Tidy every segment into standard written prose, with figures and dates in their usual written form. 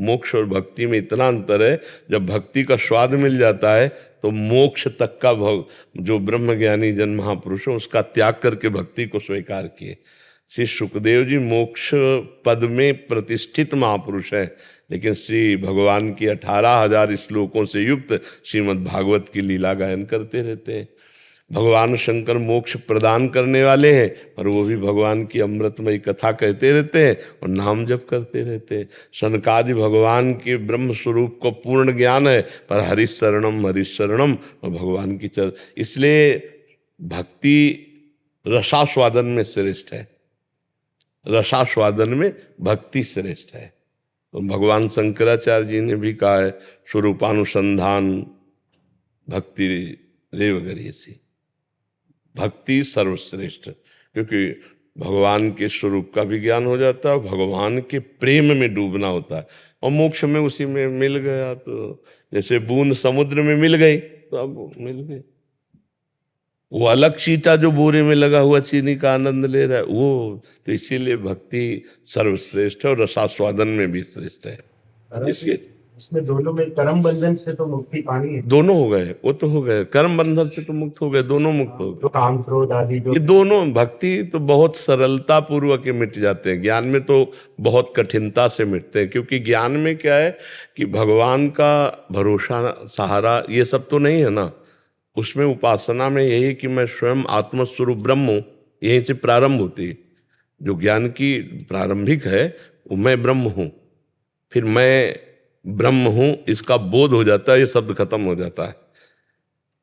मोक्ष और भक्ति में इतना अंतर है, जब भक्ति का स्वाद मिल जाता है तो मोक्ष तक का जो ब्रह्मज्ञानी जन महापुरुष है उसका त्याग करके भक्ति को स्वीकार किए। श्री सुखदेव जी मोक्ष पद में प्रतिष्ठित महापुरुष हैं, लेकिन श्री भगवान की 18,000 श्लोकों से युक्त श्रीमद् भागवत की लीला गायन करते रहते हैं। भगवान शंकर मोक्ष प्रदान करने वाले हैं, पर वो भी भगवान की अमृतमयी कथा कहते रहते हैं और नाम जप करते रहते हैं। सनकादि भगवान के ब्रह्म स्वरूप को पूर्ण ज्ञान है, पर हरिशरणम हरिशरणम और भगवान की इसलिए भक्ति रसास्वादन में श्रेष्ठ है, रसास्वादन में भक्ति श्रेष्ठ है। तो भगवान शंकराचार्य जी ने भी कहा है, स्वरूपानुसंधान भक्ति रेव गरीयसी, भक्ति सर्वश्रेष्ठ, क्योंकि भगवान के स्वरूप का भी ज्ञान हो जाता है, भगवान के प्रेम में डूबना होता है, और मोक्ष में उसी में मिल गया तो जैसे बूंद समुद्र में मिल गई तो अब मिल गई। वो अलग चीटा जो बोरे में लगा हुआ चीनी का आनंद ले रहा है वो, तो इसीलिए भक्ति सर्वश्रेष्ठ है और रसास्वादन में भी श्रेष्ठ है। इसमें दोनों में कर्म बंधन से तो मुक्ति पानी है, दोनों हो गए, वो तो हो गए, कर्म बंधन से तो मुक्त हो गए, दोनों मुक्त हो गए। तो काम क्रोध आदि जो ये दोनों भक्ति तो बहुत सरलता पूर्वक के मिट जाते हैं, ज्ञान में तो बहुत कठिनता से मिटते हैं, क्योंकि ज्ञान में क्या है कि भगवान का भरोसा सहारा ये सब तो नहीं है ना। उसमें उपासना में यही कि मैं स्वयं आत्मस्वरूप ब्रह्म हूँ, यहीं से प्रारंभ होती है। जो ज्ञान की प्रारंभिक है वो मैं ब्रह्म हूँ, फिर मैं ब्रह्म हूँ इसका बोध हो जाता है, ये शब्द खत्म हो जाता है।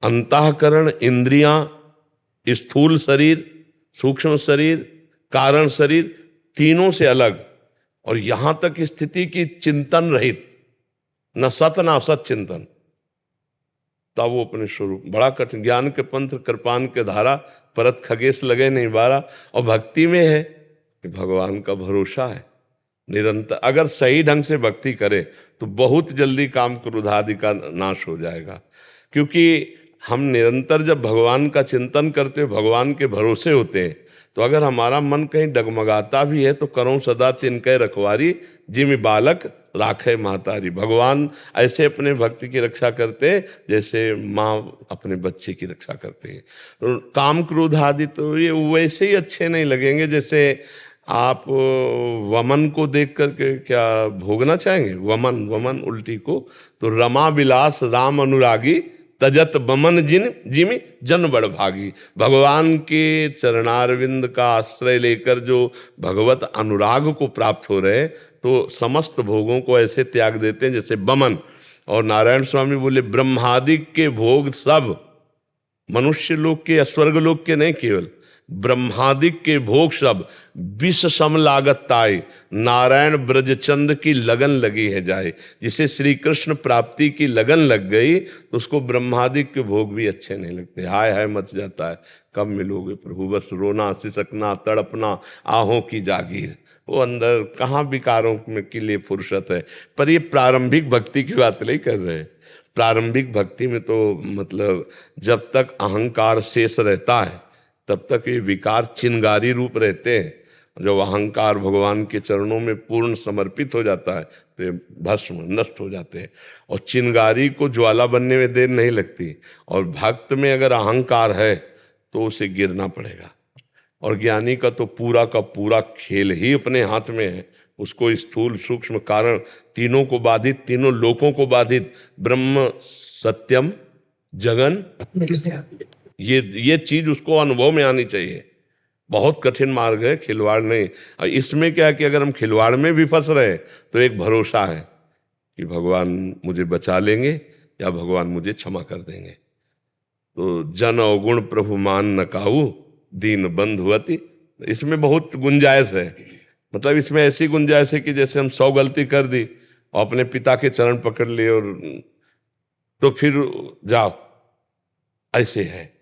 अंतःकरण, इंद्रियां, स्थूल शरीर, सूक्ष्म शरीर, कारण शरीर, तीनों से अलग, और यहां तक स्थिति की चिंतन रहित, न सत न असत चिंतन, तब वो अपने स्वरूप। बड़ा कठिन, ज्ञान के पंथ कृपान के धारा परत खगेश लगे नहीं बारा। और भक्ति में है कि भगवान का भरोसा है निरंतर। अगर सही ढंग से भक्ति करे तो बहुत जल्दी काम क्रोध आदि का नाश हो जाएगा, क्योंकि हम निरंतर जब भगवान का चिंतन करते हैं, भगवान के भरोसे होते हैं, तो अगर हमारा मन कहीं डगमगाता भी है तो करो सदा तिनके रखवारी, जिम बालक राखे महतारी। भगवान ऐसे अपने भक्ति की रक्षा करते हैं जैसे माँ अपने बच्चे की रक्षा करते हैं। तो काम क्रोध आदि तो ये वैसे ही अच्छे नहीं लगेंगे जैसे आप वमन को देख करके क्या भोगना चाहेंगे। वमन, वमन उल्टी को, तो रमा विलास राम अनुरागी, तजत बमन जिन जिमि जन बड़ भागी। भगवान के चरणारविंद का आश्रय लेकर जो भगवत अनुराग को प्राप्त हो रहे, तो समस्त भोगों को ऐसे त्याग देते हैं जैसे बमन। और नारायण स्वामी बोले ब्रह्मादिक के भोग सब, मनुष्य लोक के या स्वर्ग लोक के नहीं, केवल ब्रह्मादिक के भोग सब विष सम लागत ताई, नारायण ब्रजचंद की लगन लगी है जाए। जिसे श्री कृष्ण प्राप्ति की लगन लग गई तो उसको ब्रह्मादिक के भोग भी अच्छे नहीं लगते। हाय हाय मच जाता है, कब मिलोगे प्रभु, बस रोना सिसकना तड़पना आहों की जागीर। वो अंदर कहाँ विकारों में के लिए फुर्सत है। पर ये प्रारंभिक भक्ति की बात नहीं कर रहे। प्रारंभिक भक्ति में तो मतलब जब तक अहंकार शेष रहता है तब तक ये विकार चिंगारी रूप रहते हैं। जब अहंकार भगवान के चरणों में पूर्ण समर्पित हो जाता है तो ये भस्म नष्ट हो जाते हैं, और चिंगारी को ज्वाला बनने में देर नहीं लगती। और भक्त में अगर अहंकार है तो उसे गिरना पड़ेगा। और ज्ञानी का तो पूरा का पूरा खेल ही अपने हाथ में है। उसको स्थूल सूक्ष्म कारण तीनों को बाधित, तीनों लोकों को बाधित, ब्रह्म सत्यम जगन, ये चीज उसको अनुभव में आनी चाहिए। बहुत कठिन मार्ग है, खिलवाड़ नहीं। और इसमें क्या है कि अगर हम खिलवाड़ में भी फंस रहे तो एक भरोसा है कि भगवान मुझे बचा लेंगे या भगवान मुझे क्षमा कर देंगे। तो जन अवगुण प्रभु मान न काऊ, दीन बंधुवती, इसमें बहुत गुंजाइश है। मतलब इसमें ऐसी गुंजाइश है कि जैसे हम 100 गलती कर दी और अपने पिता के चरण पकड़ लिए और तो फिर जाओ, ऐसे है।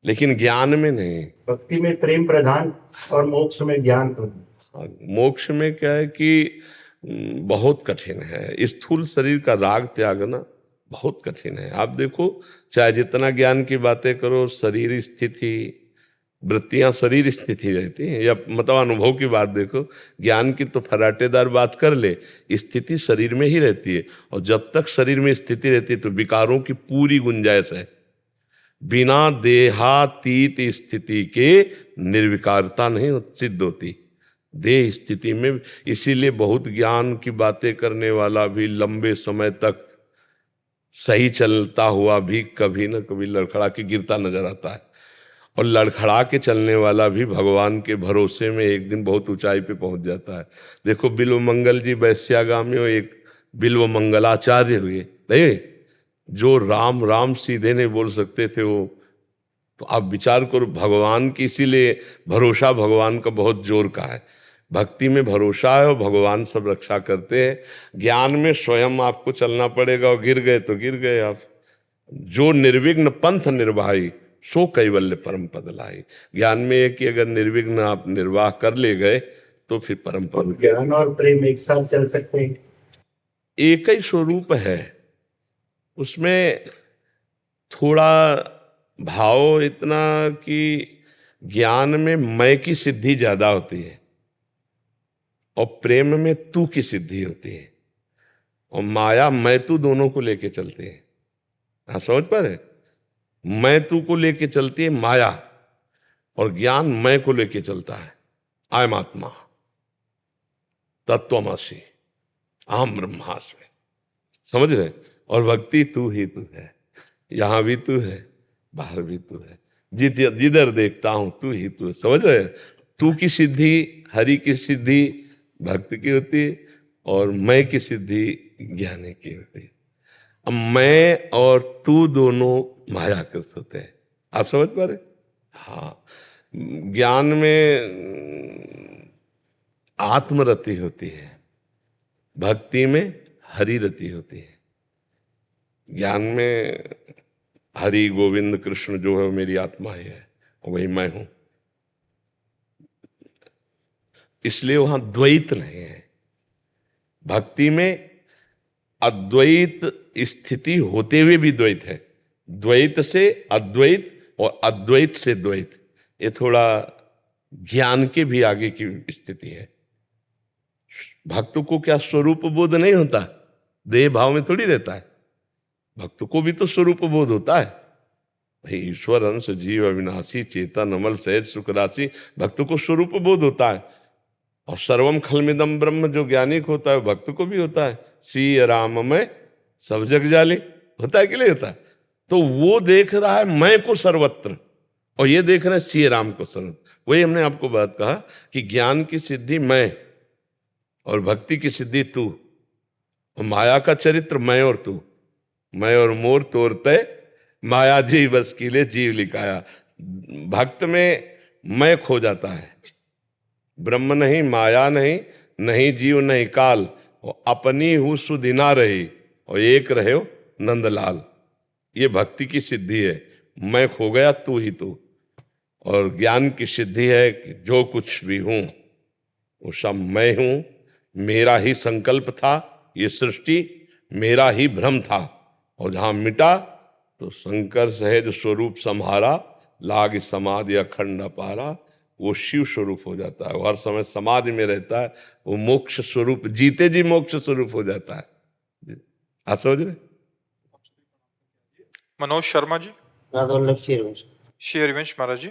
लेकिन ज्ञान में नहीं। भक्ति में प्रेम प्रधान और मोक्ष में ज्ञान प्रधान। मोक्ष में क्या है कि बहुत कठिन है। स्थूल शरीर का राग त्यागना बहुत कठिन है। आप देखो, चाहे जितना ज्ञान की बातें करो, शरीर स्थिति, वृत्तियां शरीर स्थिति रहती हैं, या मतलब अनुभव की बात देखो, ज्ञान की तो फराटेदार बात कर ले, स्थिति शरीर में ही रहती है। और जब तक शरीर में स्थिति रहती है तो विकारों की पूरी गुंजाइश है। बिना देहातीत स्थिति के निर्विकारता नहीं सिद्ध होती देह स्थिति में। इसीलिए बहुत ज्ञान की बातें करने वाला भी लंबे समय तक सही चलता हुआ भी कभी न कभी लड़खड़ा के गिरता नजर आता है, और लड़खड़ा के चलने वाला भी भगवान के भरोसे में एक दिन बहुत ऊंचाई पे पहुंच जाता है। देखो बिल्व मंगल जी वैश्यागामी और एक बिल्व मंगलाचार्य हुए, नहीं जो राम राम सीधे नहीं बोल सकते थे वो। तो आप विचार करो, भगवान की, इसीलिए भरोसा भगवान का बहुत जोर का है। भक्ति में भरोसा है और भगवान सब रक्षा करते हैं। ज्ञान में स्वयं आपको चलना पड़ेगा, और गिर गए तो गिर गए आप। जो निर्विघ्न पंथ निर्वाही सो कैवल्य परम पद लाई। ज्ञान में है कि अगर निर्विघ्न आप निर्वाह कर ले गए तो फिर परम पद। ज्ञान और प्रेम एक साथ चल सकते हैं? एक ही स्वरूप है, उसमें थोड़ा भाव इतना कि ज्ञान में मैं की सिद्धि ज्यादा होती है और प्रेम में तू की सिद्धि होती है, और माया मैं तू दोनों को लेके चलती है। आप समझ पा रहे? मैं तू को लेके चलती है माया, और ज्ञान मैं को लेके चलता है। आयम आत्मा तत्वमसि अहम ब्रह्मास्मि। समझ रहे? और भक्ति तू ही तू है, यहां भी तू है, बाहर भी तू है, जिधर देखता हूं तू ही तू है। समझ रहे? तू की सिद्धि, हरि की सिद्धि भक्त की होती है, और मैं की सिद्धि ज्ञानी की होती है। अब मैं और तू दोनों मायाकृत होते हैं। आप समझ पा रहे? हाँ, ज्ञान में आत्मरति होती है, भक्ति में हरि रति होती है। ज्ञान में हरि गोविंद कृष्ण जो है मेरी आत्मा ही है, वही मैं हूं। इसलिए वहां द्वैत नहीं है। भक्ति में अद्वैत स्थिति होते हुए भी द्वैत है, द्वैत से अद्वैत और अद्वैत से द्वैत। ये थोड़ा ज्ञान के भी आगे की स्थिति है। भक्त को क्या स्वरूप बोध नहीं होता? देह भाव में थोड़ी रहता है, भक्त को भी तो स्वरूप बोध होता है। भाई ईश्वर अंश जीव अविनाशी चेतन अमल सहज सुख राशि, भक्त को स्वरूप बोध होता है। और सर्वम खलमिदम ब्रह्म जो ज्ञानिक होता है भक्त को भी होता है। सी राम में सब जग जाले, होता है कि नहीं होता? तो वो देख रहा है मैं को सर्वत्र, और ये देख रहे हैं सी राम को सर्वत्र। वही हमने आपको बात कहा कि ज्ञान की सिद्धि मैं और भक्ति की सिद्धि तू, और माया का चरित्र मैं और तू। मैं और मोर तोरते माया जी बस कीले जीव लिखाया। भक्त में मैं खो जाता है, ब्रह्म नहीं, माया नहीं, नहीं जीव नहीं काल, और अपनी हूँ सुदिना रही और एक रहे हो नंदलाल। ये भक्ति की सिद्धि है। मैं खो गया तू ही तू। और ज्ञान की सिद्धि है कि जो कुछ भी हूं वो सब मैं हूं, मेरा ही संकल्प था, ये सृष्टि मेरा ही भ्रम था, और जहां मिटा तो शंकर सहज स्वरूप सम्हारा, लाग समाधि अखंड अपारा। वो शिव स्वरूप हो जाता है, वो हर समय समाधि में रहता है, वो मोक्ष स्वरूप, जीते जी मोक्ष स्वरूप हो जाता है। आप समझ रहे? मनोज शर्मा जी। श्री हरिवंश महाराज जी।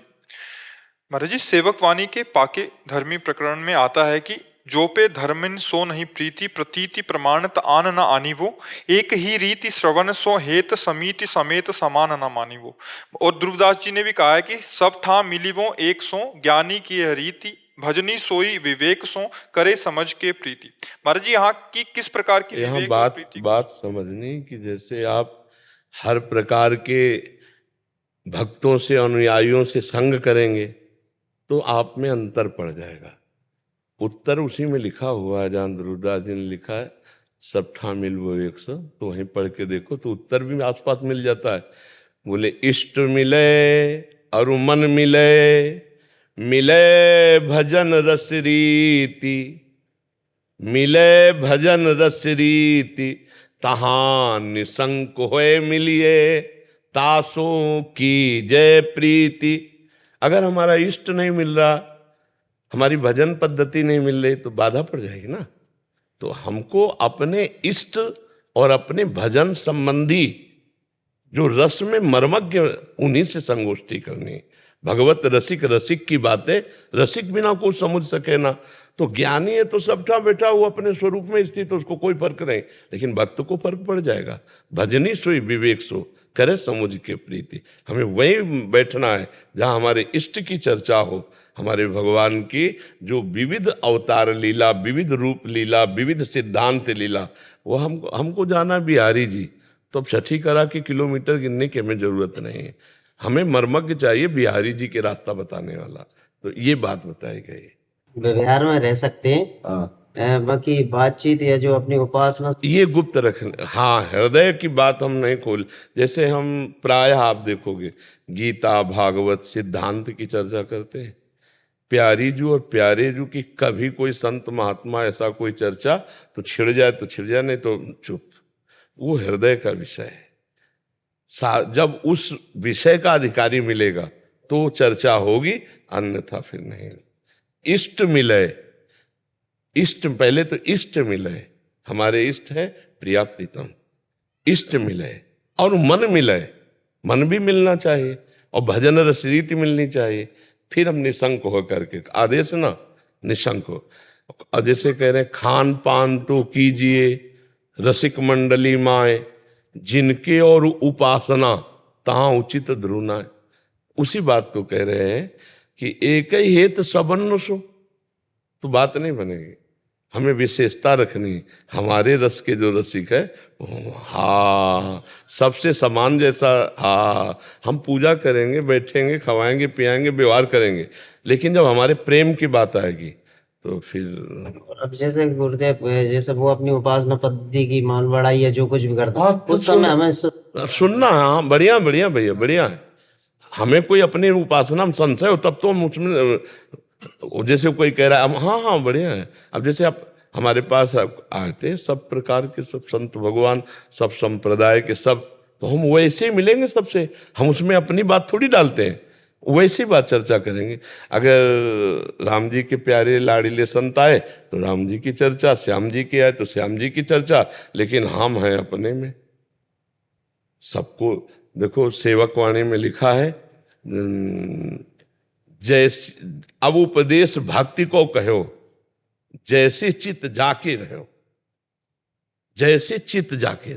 महाराज जी, सेवक वाणी के पाके धर्मी प्रकरण में आता है कि जो पे धर्मिन सो नहीं प्रीति प्रतीति प्रमाणत आन न आनी वो, एक ही रीति श्रवण सो हेत समीति समेत समान न मानी वो। और ध्रुवदास जी ने भी कहा है कि सब था मिली वो एक सो, ज्ञानी की यह रीति भजनी सोई विवेक सो, करे समझ के प्रीति। महाराज जी, यहाँ की किस प्रकार की यहाँ विवेक और प्रीति बात समझनी कि जैसे आप हर प्रकार के भक्तों से अनुयायियों से संग करेंगे तो आप में अंतर पड़ जाएगा। उत्तर उसी में लिखा हुआ है जहाँ ध्रुवदास जी ने लिखा है सब ठा मिल वो 100, तो वहीं पढ़ के देखो तो उत्तर भी आसपास मिल जाता है। बोले इष्ट मिले और मन मिले, मिले भजन रस रीति, मिले भजन रस रीति, तहां निसंक होए मिलिए, तासों की जय प्रीति। अगर हमारा इष्ट नहीं मिल रहा, हमारी भजन पद्धति नहीं मिल रही, तो बाधा पड़ जाएगी ना। तो हमको अपने इष्ट और अपने भजन संबंधी जो रस में मर्मज्ञ, उन्हीं से संगोष्ठी करनी। भगवत रसिक रसिक की बातें रसिक बिना कुछ समझ सके ना। तो ज्ञानी है तो सबका बैठा वो अपने स्वरूप में स्थित, उसको कोई फर्क नहीं, लेकिन भक्त को फर्क पड़ जाएगा। भजनी सोई विवेक सो करे समुझ के प्रीति। हमें वहीं बैठना है जहाँ हमारे इष्ट की चर्चा हो, हमारे भगवान की जो विविध अवतार लीला, विविध रूप लीला, विविध सिद्धांत लीला, वो हमको जाना बिहारी जी। तो अब छठी करा के किलोमीटर गिनने की हमें जरूरत नहीं है, हमें मर्मज्ञ चाहिए, बिहारी जी के रास्ता बताने वाला। तो ये बात बताई गई। व्यवहार में रह सकते हैं, बाकी बातचीत या जो अपनी उपासना, ये गुप्त रखने। हाँ, हृदय की बात हम नहीं खोल। जैसे हम प्रायः आप देखोगे गीता भागवत सिद्धांत की चर्चा करते हैं, प्यारी जू और प्यारे जू की कभी कोई संत महात्मा ऐसा कोई चर्चा तो छिड़ जाए तो छिड़ जाए, नहीं तो चुप। वो हृदय का विषय है। जब उस विषय का अधिकारी मिलेगा तो चर्चा होगी, अन्यथा फिर नहीं। इष्ट मिले, इष्ट पहले तो इष्ट मिले, हमारे इष्ट है प्रिया प्रीतम, इष्ट मिले और मन मिले, मन भी मिलना चाहिए और भजन रस रीति मिलनी चाहिए, फिर हम निशंक होकर के, आदेश ना निशंक हो। और जैसे कह रहे हैं खान पान तो कीजिए रसिक मंडली माए, जिनके और उपासना तहाँ उचित ध्रुना है। उसी बात को कह रहे हैं कि एक ही हेत सबन सो, तो बात नहीं बनेगी। हमें विशेषता रखनी, हमारे रस के जो रसिक है, हाँ सबसे समान जैसा, हाँ हम पूजा करेंगे, बैठेंगे, खवाएंगे, पियाएंगे, व्यवहार करेंगे, लेकिन जब हमारे प्रेम की बात आएगी तो फिर। अब जैसे गुरुदेव जैसे वो अपनी उपासना पद्धति की मान बढ़ाई है, जो कुछ भी करता है उस समय हमें सुनना। हाँ बढ़िया बढ़िया भैया, बढ़िया है। हमें कोई अपनी उपासना में संशय हो तब तो हम उसमें, जैसे कोई कह रहा है हाँ हाँ बढ़िया है। अब जैसे आप हमारे पास आए थे सब प्रकार के, सब संत भगवान, सब संप्रदाय के, सब, तो हम वैसे ही मिलेंगे सबसे। हम उसमें अपनी बात थोड़ी डालते हैं, वैसी बात चर्चा करेंगे। अगर राम जी के प्यारे लाड़ीले संत आए तो राम जी की चर्चा, श्याम जी के आए तो श्याम जी की चर्चा, लेकिन हम हैं अपने में सबको। देखो सेवक वाणी में लिखा है, जैसे अब उपदेश भक्ति को कहो, जैसे चित्त जाके रहो, जैसे चित्त जाके,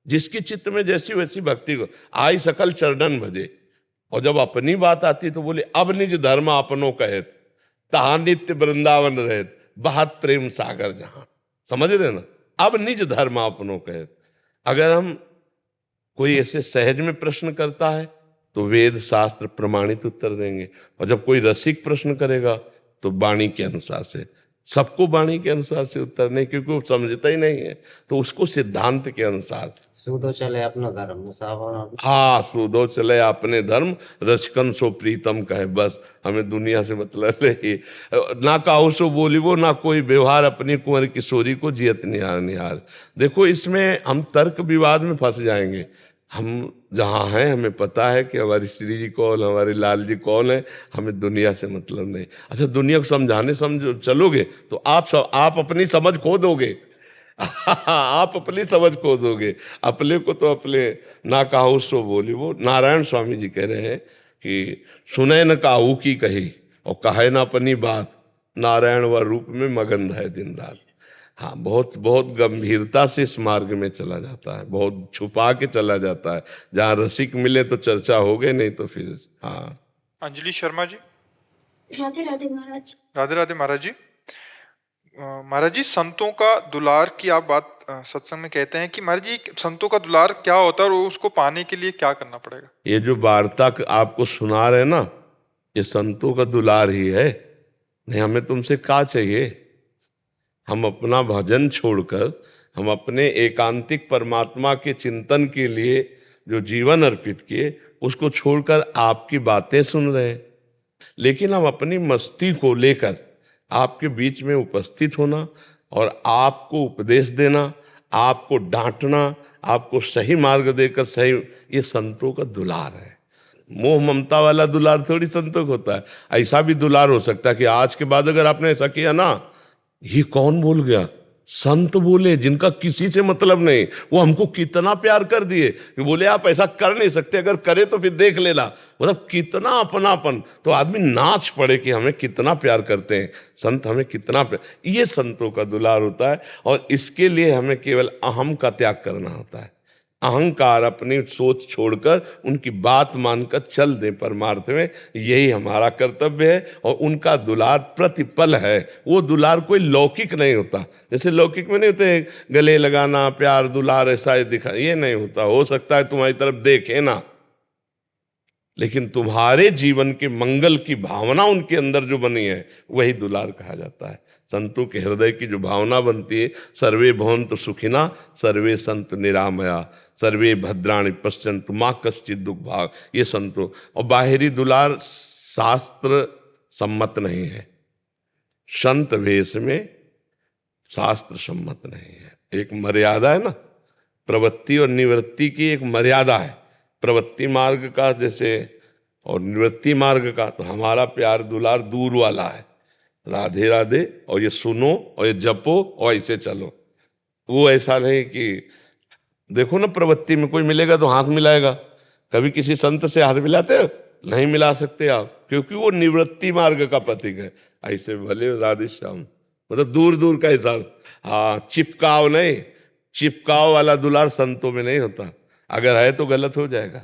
जिसकी चित्त में जैसी वैसी भक्ति को। आई सकल चरणन भजे, और जब अपनी बात आती तो बोले अब निज धर्म अपनों कहत, तहा नित्य वृंदावन रहत, बहत प्रेम सागर जहां। समझ रहे ना, अब निज धर्म अपनों कहत। अगर हम कोई ऐसे सहज में प्रश्न करता है तो वेद शास्त्र प्रमाणित उत्तर देंगे, और जब कोई रसिक प्रश्न करेगा तो वाणी के अनुसार से, सबको वाणी के अनुसार से उत्तर नहीं, क्योंकि वो समझता ही नहीं है, तो उसको सिद्धांत के अनुसार। सूदो चले अपना धर्म सावन। हाँ, सूदो चले अपने धर्म, रचकन सो प्रीतम कहे। बस हमें दुनिया से मतलब नहीं, ना काहू सो बोली वो, ना कोई व्यवहार अपनी कुंवर किशोरी को जियत निहार निहार। देखो इसमें हम तर्क विवाद में फंस जाएंगे। हम जहाँ हैं हमें पता है कि हमारी श्री जी कौन, हमारे लाल जी कौन है, हमें दुनिया से मतलब नहीं। अच्छा, दुनिया को समझाने चलोगे तो आप अपनी समझ खो दोगे। आप अपनी समझ खो दोगे, अपने को तो अपने ना काहू सो बोली वो। नारायण स्वामी जी कह रहे हैं कि सुने न काहू की कही और कहे न अपनी बात, नारायण व रूप में मगन है दिन रात। हाँ, बहुत बहुत गंभीरता से इस मार्ग में चला जाता है, बहुत छुपा के चला जाता है। जहाँ रसिक मिले तो चर्चा हो गई, नहीं तो फिर। हाँ, अंजलि शर्मा जी। राधे राधे महाराज। राधे राधे महाराज जी। महाराज जी, संतों का दुलार की आप बात सत्संग में कहते हैं कि महाराज जी संतों का दुलार क्या होता है और उसको पाने के लिए क्या करना पड़ेगा? ये जो वार्ता आपको सुना रहे ना, ये संतों का दुलार ही है। नहीं, हमें तुमसे क्या चाहिए? हम अपना भजन छोड़कर, हम अपने एकांतिक परमात्मा के चिंतन के लिए जो जीवन अर्पित किए, उसको छोड़कर आपकी बातें सुन रहे हैं। लेकिन हम अपनी मस्ती को लेकर आपके बीच में उपस्थित होना और आपको उपदेश देना, आपको डांटना, आपको सही मार्ग देकर सही, ये संतों का दुलार है। मोह ममता वाला दुलार थोड़ी संतों को होता है। ऐसा भी दुलार हो सकता है कि आज के बाद अगर आपने ऐसा किया ना, ये कौन बोल गया, संत बोले जिनका किसी से मतलब नहीं, वो हमको कितना प्यार कर दिए कि बोले आप ऐसा कर नहीं सकते, अगर करे तो फिर देख लेना। मतलब कितना अपनापन, तो आदमी नाच पड़े कि हमें कितना प्यार करते हैं संत, हमें कितना प्यार। ये संतों का दुलार होता है। और इसके लिए हमें केवल अहम का त्याग करना होता है। अहंकार, अपनी सोच छोड़कर उनकी बात मानकर चल दें परमार्थ में, यही हमारा कर्तव्य है। और उनका दुलार प्रतिपल है। वो दुलार कोई लौकिक नहीं होता, जैसे लौकिक में नहीं होते गले लगाना, प्यार दुलार ऐसा दिखा, ये नहीं होता। हो सकता है तुम्हारी तरफ देखे ना, लेकिन तुम्हारे जीवन के मंगल की भावना उनके अंदर जो बनी है वही दुलार कहा जाता है। संतों के हृदय की जो भावना बनती है, सर्वे भवन्तु सुखिना सर्वे संत निरामया सर्वे भद्राणि पश्यन्तु माँ कश्चित् दुख भाग, ये संतों। और बाहरी दुलार शास्त्र सम्मत नहीं है, संत वेश में शास्त्र सम्मत नहीं है। एक मर्यादा है ना, प्रवृत्ति और निवृत्ति की एक मर्यादा है। प्रवृत्ति मार्ग का जैसे और निवृत्ति मार्ग का, तो हमारा प्यार दुलार दूर वाला है, राधे राधे और ये सुनो और ये जपो और ऐसे चलो। वो ऐसा नहीं कि देखो ना, प्रवृत्ति में कोई मिलेगा तो हाथ मिलाएगा, कभी किसी संत से हाथ मिलाते हो? नहीं मिला सकते आप, क्योंकि वो निवृत्ति मार्ग का प्रतीक है। ऐसे भले राधे श्याम, मतलब दूर दूर का हिसाब। हाँ, चिपकाव नहीं, चिपकाव वाला दुलार संतों में नहीं होता। अगर है तो गलत हो जाएगा।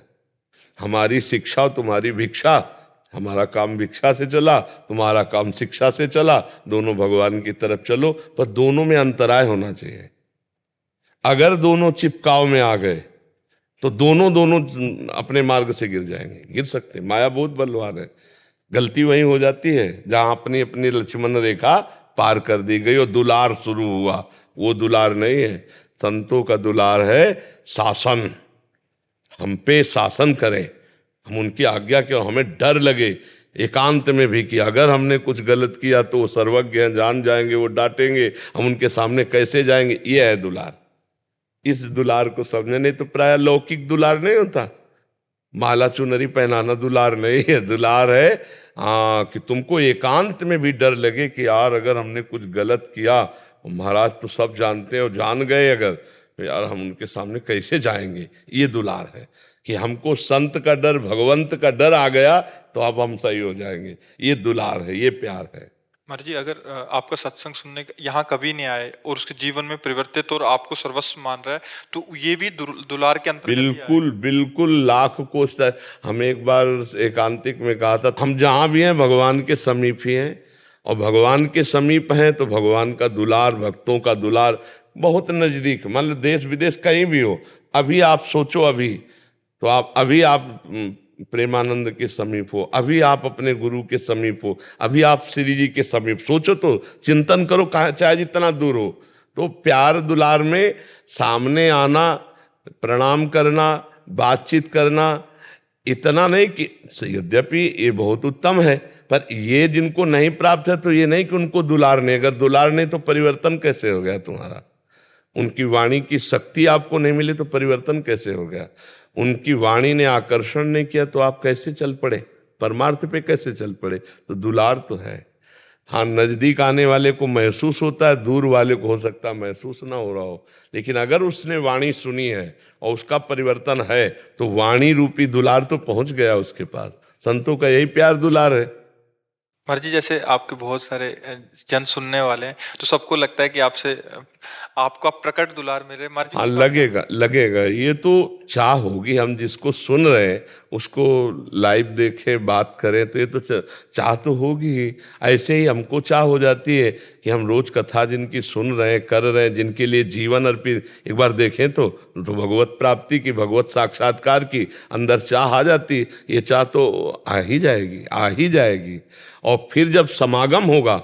हमारी शिक्षा और तुम्हारी भिक्षा, हमारा काम भिक्षा से चला, तुम्हारा काम शिक्षा से चला, दोनों भगवान की तरफ चलो, पर दोनों में अंतराय होना चाहिए। अगर दोनों चिपकाव में आ गए तो दोनों अपने मार्ग से गिर जाएंगे, गिर सकते। माया बहुत बलवान है। गलती वहीं हो जाती है जहां अपनी अपनी लक्ष्मण रेखा पार कर दी गई और दुलार शुरू हुआ। वो दुलार नहीं है। संतों का दुलार है शासन, हम पे शासन करें, हम उनकी आज्ञा के, हमें डर लगे एकांत में भी कि अगर हमने कुछ गलत किया तो वो सर्वज्ञ हैं, जान जाएंगे, वो डांटेंगे, हम उनके सामने कैसे जाएंगे। ये है दुलार। इस दुलार को समझने, नहीं तो प्राय लौकिक दुलार नहीं होता, माला चुनरी पहनाना दुलार नहीं है। दुलार है कि तुमको एकांत में भी डर लगे कि यार अगर हमने कुछ गलत किया, महाराज तो सब जानते हैं और जान गए अगर, तो यार हम उनके सामने कैसे जाएंगे। ये दुलार है कि हमको संत का डर, भगवंत का डर आ गया तो अब हम सही हो जाएंगे। ये दुलार है, ये प्यार है। महाराज जी, अगर आपका सत्संग सुनने यहाँ कभी नहीं आए और उसके जीवन में परिवर्तित और आपको सर्वस्व मान रहा है, तो ये भी दुलार के अंतर्गत ही आएगा। बिल्कुल बिल्कुल, लाख कोस। हम एक बार एकांतिक में कहा था, हम जहाँ भी हैं भगवान के समीप ही हैं, और भगवान के समीप हैं तो भगवान का दुलार, भक्तों का दुलार बहुत नजदीक। मान लो देश विदेश कहीं भी हो, अभी आप सोचो, अभी आप प्रेमानंद के समीप हो, अभी आप अपने गुरु के समीप हो, अभी आप श्री जी के समीप, सोचो तो, चिंतन करो, चाहे जितना दूर हो। तो प्यार दुलार में सामने आना, प्रणाम करना, बातचीत करना, इतना नहीं कि यद्यपि ये बहुत उत्तम है, पर ये जिनको नहीं प्राप्त है तो ये नहीं कि उनको दुलार नहीं। अगर दुलार नहीं तो परिवर्तन कैसे हो गया तुम्हारा? उनकी वाणी की शक्ति आपको नहीं मिली तो परिवर्तन कैसे हो गया? उनकी वाणी ने आकर्षण नहीं किया तो आप कैसे चल पड़े? परमार्थ पे कैसे चल पड़े? तो दुलार तो है। हाँ, नजदीक आने वाले को महसूस होता है, दूर वाले को हो सकता है महसूस ना हो रहा हो, लेकिन अगर उसने वाणी सुनी है और उसका परिवर्तन है तो वाणी रूपी दुलार तो पहुंच गया उसके पास। संतों का यही प्यार दुलार है। महाराज जी, जैसे आपके बहुत सारे जन सुनने वाले हैं, तो सबको लगता है कि आपसे आपका प्रकट दुलार मेरे महाराज जी। हाँ, लगेगा। ये तो चाह होगी, हम जिसको सुन रहे हैं उसको लाइव देखें, बात करें, तो ये तो चाह तो होगी ही। ऐसे ही हमको चाह हो जाती है कि हम रोज कथा जिनकी सुन रहे हैं, कर रहे हैं, जिनके लिए जीवन अर्पित, एक बार देखें तो भगवत प्राप्ति की, भगवत साक्षात्कार की अंदर चाह आ जाती। ये चाह तो आ ही जाएगी। और फिर जब समागम होगा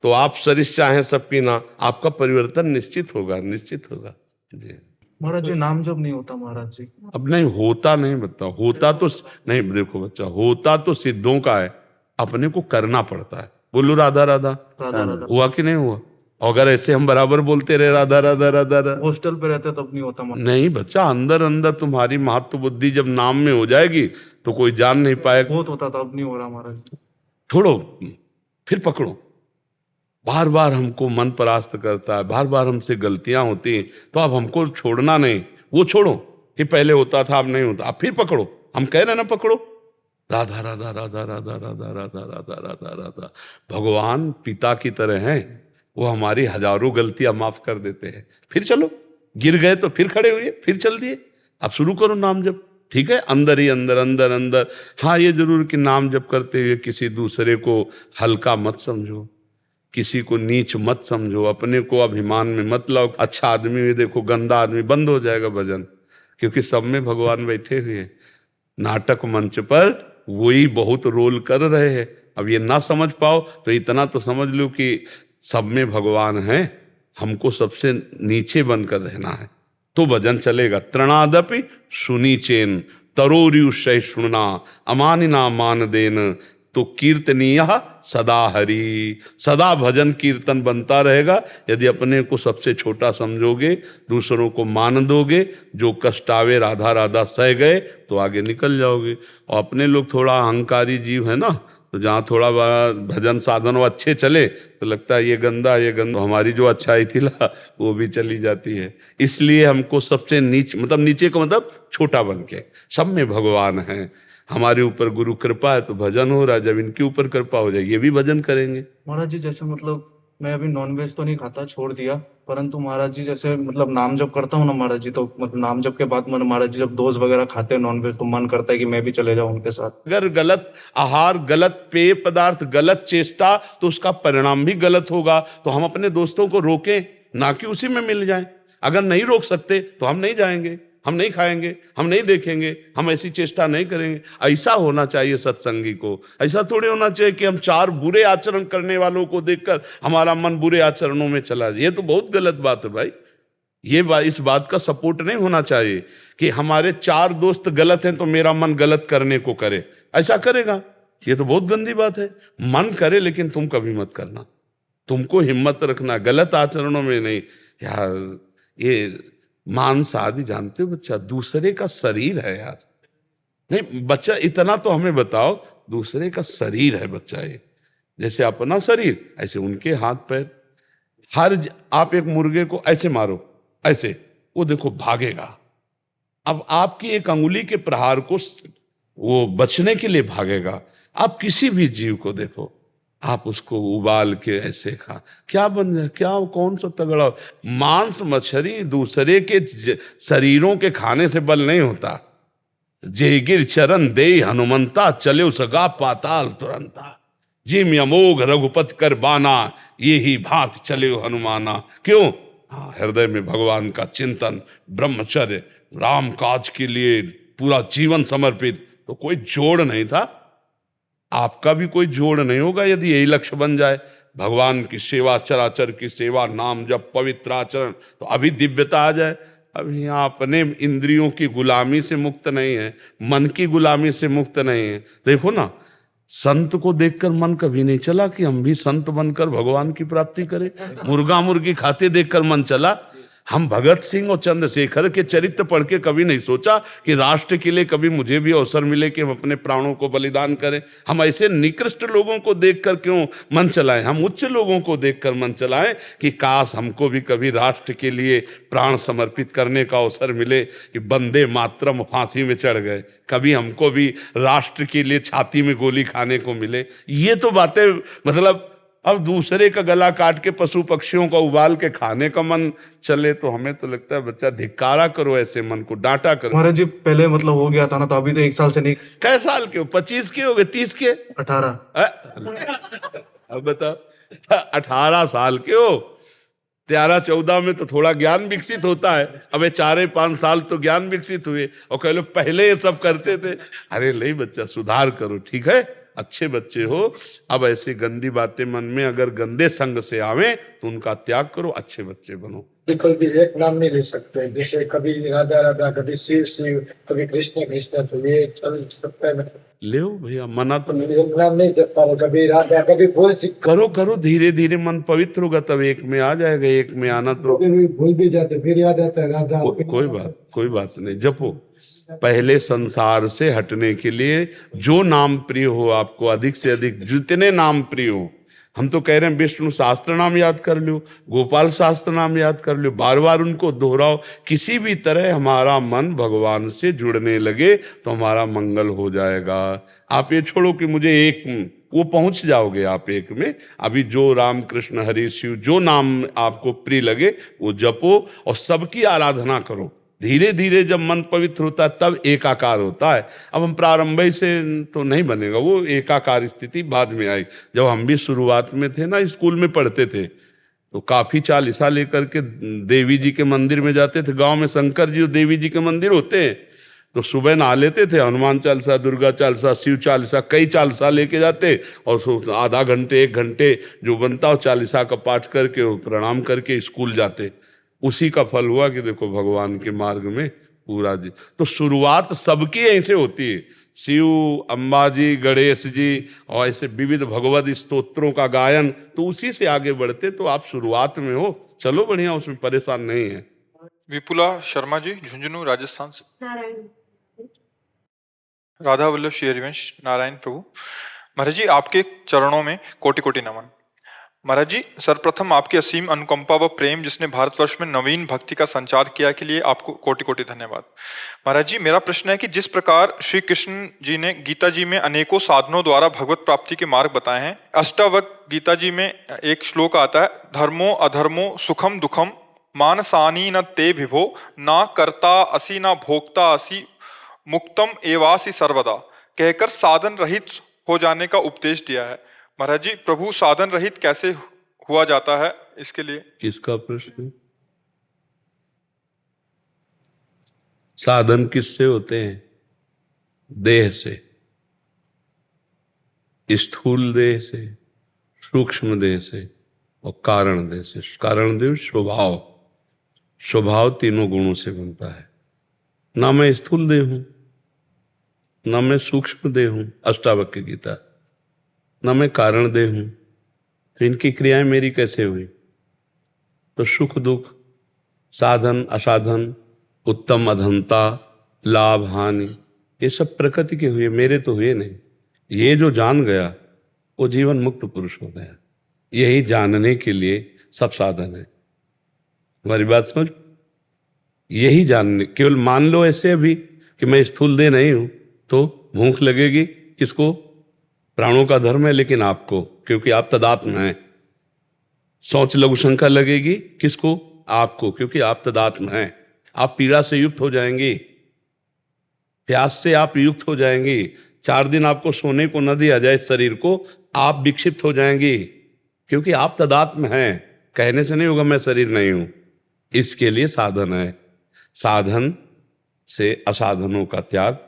तो आप सरिस चाहें सबकी ना, आपका परिवर्तन निश्चित होगा जी। महाराज जी, नाम जब नहीं होता महाराज जी। अब नहीं होता, नहीं बताओ, होता तो नहीं। देखो बच्चा, होता तो सिद्धों का है, अपने को करना पड़ता है। बोलो राधा राधा, राधा राधा। हुआ कि नहीं हुआ? अगर ऐसे हम बराबर बोलते रहे राधा राधा राधा राधा, हॉस्टल पे रहते तब नहीं होता मन। नहीं बच्चा, अंदर अंदर तुम्हारी महत्व बुद्धि जब नाम में हो जाएगी तो कोई जान नहीं पाएगा। बहुत होता था, अब नहीं हो रहा महाराज जी। छोड़ो, फिर पकड़ो। बार बार हमको मन परास्त करता है, बार बार हमसे गलतियां होती हैं, तो अब हमको छोड़ना नहीं, वो छोड़ो कि पहले होता था अब नहीं होता, अब फिर पकड़ो। हम कह रहे ना पकड़ो, राधा राधा राधा राधा राधा राधा राधा राधा राधा। भगवान पिता की तरह हैं, वो हमारी हजारों गलतियां माफ कर देते हैं। फिर चलो, गिर गए तो फिर खड़े हुए, फिर चल दिए, अब शुरू करो नाम जप। ठीक है, अंदर ही अंदर अंदर अंदर। हाँ, ये जरूर कि नाम जप करते हुए किसी दूसरे को हल्का मत समझो, किसी को नीच मत समझो, अपने को अभिमान में मत लाओ। अच्छा आदमी भी देखो, गंदा आदमी, बंद हो जाएगा भजन, क्योंकि सब में भगवान बैठे हुए हैं। नाटक मंच पर वही बहुत रोल कर रहे हैं। अब ये ना समझ पाओ तो इतना तो समझ लो कि सब में भगवान हैं, हमको सबसे नीचे बनकर रहना है, तो भजन चलेगा। तृणादपि सुनी चेन तरोरियु सहिष्णुना अमानिना मान देन, तो कीर्तनीय सदा हरि। सदा भजन कीर्तन बनता रहेगा यदि अपने को सबसे छोटा समझोगे, दूसरों को मान दोगे। जो कष्ट आवे राधा राधा सह गए तो आगे निकल जाओगे। और अपने लोग थोड़ा अहंकारी जीव है ना, तो जहाँ थोड़ा बड़ा भजन साधन वो अच्छे चले तो लगता है ये गंदा ये गंदा, हमारी जो अच्छाई थी ना वो भी चली जाती है। इसलिए हमको सबसे नीचे, मतलब नीचे का मतलब छोटा बन के, सब में भगवान है। हमारे ऊपर गुरु कृपा है तो भजन हो रहा है, जब इनके ऊपर कृपा हो जाए ये भी भजन करेंगे। महाराज जी जैसे मतलब मैं अभी नॉनवेज तो नहीं खाता, छोड़ दिया, परंतु महाराज जी जैसे मतलब नाम जप करता हूँ ना महाराज जी, तो मतलब नाम जप के बाद मन महाराज जी जब दोस्त वगैरह खाते हैं नॉनवेज तो मन करता है कि मैं भी चले जाऊं उनके साथ। अगर गलत आहार, गलत पेय पदार्थ, गलत चेष्टा, तो उसका परिणाम भी गलत होगा। तो हम अपने दोस्तों को रोकें, ना कि उसी में मिल जाएं। अगर नहीं रोक सकते तो हम नहीं जाएंगे, हम नहीं खाएंगे, हम नहीं देखेंगे, हम ऐसी चेष्टा नहीं करेंगे। ऐसा होना चाहिए सत्संगी को। ऐसा थोड़ी होना चाहिए कि हम चार बुरे आचरण करने वालों को देखकर हमारा मन बुरे आचरणों में चला जाए। ये तो बहुत गलत बात है भाई। इस बात का सपोर्ट नहीं होना चाहिए कि हमारे चार दोस्त गलत हैं तो मेरा मन गलत करने को करे। ऐसा करेगा, ये तो बहुत गंदी बात है। मन करे लेकिन तुम कभी मत करना। तुमको हिम्मत रखना, गलत आचरणों में नहीं। यार ये मांस आदि जानते हो बच्चा, दूसरे का शरीर है यार। नहीं बच्चा, इतना तो हमें बताओ, दूसरे का शरीर है बच्चा। ये जैसे अपना शरीर ऐसे उनके हाथ पैर। आप एक मुर्गे को ऐसे मारो, ऐसे, वो देखो भागेगा। अब आपकी एक अंगुली के प्रहार को वो बचने के लिए भागेगा। आप किसी भी जीव को देखो, आप उसको उबाल के ऐसे खा, क्या बन जाए, क्या कौन सा तगड़ा। मांस मछली दूसरे के शरीरों के खाने से बल नहीं होता। जेगिर चरण दे हनुमंता, चले सगा पाताल तुरंता। जिम अमोघ रघुपति कर बाना, ये ही भांत चले हनुमाना। क्यों? हाँ, हृदय में भगवान का चिंतन, ब्रह्मचर्य, राम काज के लिए पूरा जीवन समर्पित। तो कोई जोड़ नहीं था, आपका भी कोई जोड़ नहीं होगा यदि यही लक्ष्य बन जाए। भगवान की सेवा, चराचर की सेवा, नाम जब, पवित्र आचरण, तो अभी दिव्यता आ जाए। अभी यहाँ अपने इंद्रियों की गुलामी से मुक्त नहीं है, मन की गुलामी से मुक्त नहीं है। देखो ना, संत को देखकर मन कभी नहीं चला कि हम भी संत बनकर भगवान की प्राप्ति करें। मुर्गा मुर्गी खाते देखकर मन चला। हम भगत सिंह और चंद्रशेखर के चरित्र पढ़ के कभी नहीं सोचा कि राष्ट्र के लिए कभी मुझे भी अवसर मिले कि हम अपने प्राणों को बलिदान करें। हम ऐसे निकृष्ट लोगों को देखकर क्यों मन चलाएं? हम उच्च लोगों को देखकर मन चलाएं कि काश हमको भी कभी राष्ट्र के लिए प्राण समर्पित करने का अवसर मिले। कि वंदे मातरम फांसी में चढ़ गए, कभी हमको भी राष्ट्र के लिए छाती में गोली खाने को मिले। ये तो बातें, मतलब अब दूसरे का गला काट के पशु पक्षियों का उबाल के खाने का मन चले तो हमें तो लगता है बच्चा धिक्कारा करो, ऐसे मन को डांटा करो। महाराज जी पहले मतलब हो गया था ना, तो अभी तो 1 साल से नहीं। कै साल के हो? 25 के हो गए? 30 के? 18। अब बताओ, 18 साल के हो। 13-14 में तो थोड़ा ज्ञान विकसित होता है। अब 4-5 साल तो ज्ञान विकसित हुए और कह लो पहले ये सब करते थे। अरे नहीं बच्चा, सुधार करो, ठीक है? अच्छे बच्चे हो। अब ऐसी गंदी बातें मन में अगर गंदे संग से आवे तो उनका त्याग करो, अच्छे बच्चे बनो। बिल्कुल भी एक नाम नहीं ले सकते, जैसे कभी राधा राधा, कभी शिव शिव, कभी कृष्ण कृष्ण, तो ये चल सकता है। ले भैया, मना तो नाम नहीं जपता रहो, कभी राधा कभी भूल करो करो, धीरे धीरे मन पवित्र होगा, तब एक में आ जाएगा। एक में आना तो भूल भी जाते, फिर याद आता है राधा। कोई बात नहीं, जपो। पहले संसार से हटने के लिए जो नाम प्रिय हो आपको, अधिक से अधिक जितने नाम प्रिय हो। हम तो कह रहे हैं विष्णु शास्त्र नाम याद कर लो, गोपाल शास्त्र नाम याद कर लो, बार बार उनको दोहराओ। किसी भी तरह हमारा मन भगवान से जुड़ने लगे तो हमारा मंगल हो जाएगा। आप ये छोड़ो कि मुझे एक, वो पहुंच जाओगे आप एक में। अभी जो राम कृष्ण हरि शिव जो नाम आपको प्रिय लगे वो जपो और सबकी आराधना करो। धीरे धीरे जब मन पवित्र होता है तब एकाकार होता है। अब हम प्रारंभ से तो नहीं बनेगा, वो एकाकार स्थिति बाद में आई। जब हम भी शुरुआत में थे ना, स्कूल में पढ़ते थे, तो काफी चालीसा लेकर के देवी जी के मंदिर में जाते थे। गांव में शंकर जी और देवी जी के मंदिर होते हैं, तो सुबह नहा लेते थे, हनुमान चालीसा, दुर्गा चालीसा, शिव चालीसा, कई चालीसा लेके जाते और आधा घंटे 1 घंटे जो बनता हो चालीसा का पाठ करके प्रणाम करके स्कूल जाते। उसी का फल हुआ कि देखो भगवान के मार्ग में पूरा जी। तो शुरुआत सबकी ऐसे होती है, शिव, अम्बा जी, गणेश जी और ऐसे विविध भगवत स्तोत्रों का गायन, तो उसी से आगे बढ़ते। तो आप शुरुआत में हो, चलो बढ़िया, उसमें परेशान नहीं है। विपुला शर्मा जी, झुंझुनू, राजस्थान से। नारायण। राधा वल्लभ श्री हरिवंश, नारायण प्रभु। महाराज जी, आपके चरणों में कोटि कोटि नमन। महाराज जी, सर्वप्रथम आपकी असीम अनुकंपा व प्रेम जिसने भारतवर्ष में नवीन भक्ति का संचार किया के लिए आपको कोटि कोटि धन्यवाद। महाराज जी, मेरा प्रश्न है कि जिस प्रकार श्री कृष्ण जी ने गीता जी में अनेकों साधनों द्वारा भगवत प्राप्ति के मार्ग बताए हैं, अष्टावक्र गीता जी में एक श्लोक आता है, धर्मो अधर्मो सुखम दुखम मानसानी न ते विभो, ना कर्ता असी ना भोक्ता असी मुक्तम एवासी सर्वदा, कहकर साधन रहित हो जाने का उपदेश दिया है। महाराज जी, प्रभु साधन रहित कैसे हुआ जाता है, इसके लिए। किसका प्रश्न? साधन किससे होते हैं? देह से, स्थूल देह से, सूक्ष्म देह से और कारण देह से। कारण देह स्वभाव, स्वभाव तीनों गुणों से बनता है। ना मैं स्थूल देह हूं, ना मैं सूक्ष्म देह हूं, अष्टावक्र गीता, ना मैं कारण देह हूं, तो इनकी क्रियाएं मेरी कैसे हुई? तो सुख दुख, साधन असाधन, उत्तम अधमता, लाभ हानि, ये सब प्रकृति के हुए, मेरे तो हुए नहीं। ये जो जान गया वो जीवन मुक्त पुरुष हो गया। यही जानने के लिए सब साधन है। हमारी बात समझ? यही जानने, केवल मान लो ऐसे अभी कि मैं स्थूल देह नहीं हूं, तो भूख लगेगी किसको? प्राणों का धर्म है, लेकिन आपको, क्योंकि आप तदात्म हैं। सोच लघु शंका लगेगी किसको? आपको, क्योंकि आप तदात्म हैं। आप पीड़ा से युक्त हो जाएंगे, प्यास से आप युक्त हो जाएंगे। 4 दिन आपको सोने को न दिया जाए शरीर को, आप विक्षिप्त हो जाएंगे, क्योंकि आप तदात्म हैं। कहने से नहीं होगा मैं शरीर नहीं हूं। इसके लिए साधन है। साधन से असाधनों का त्याग।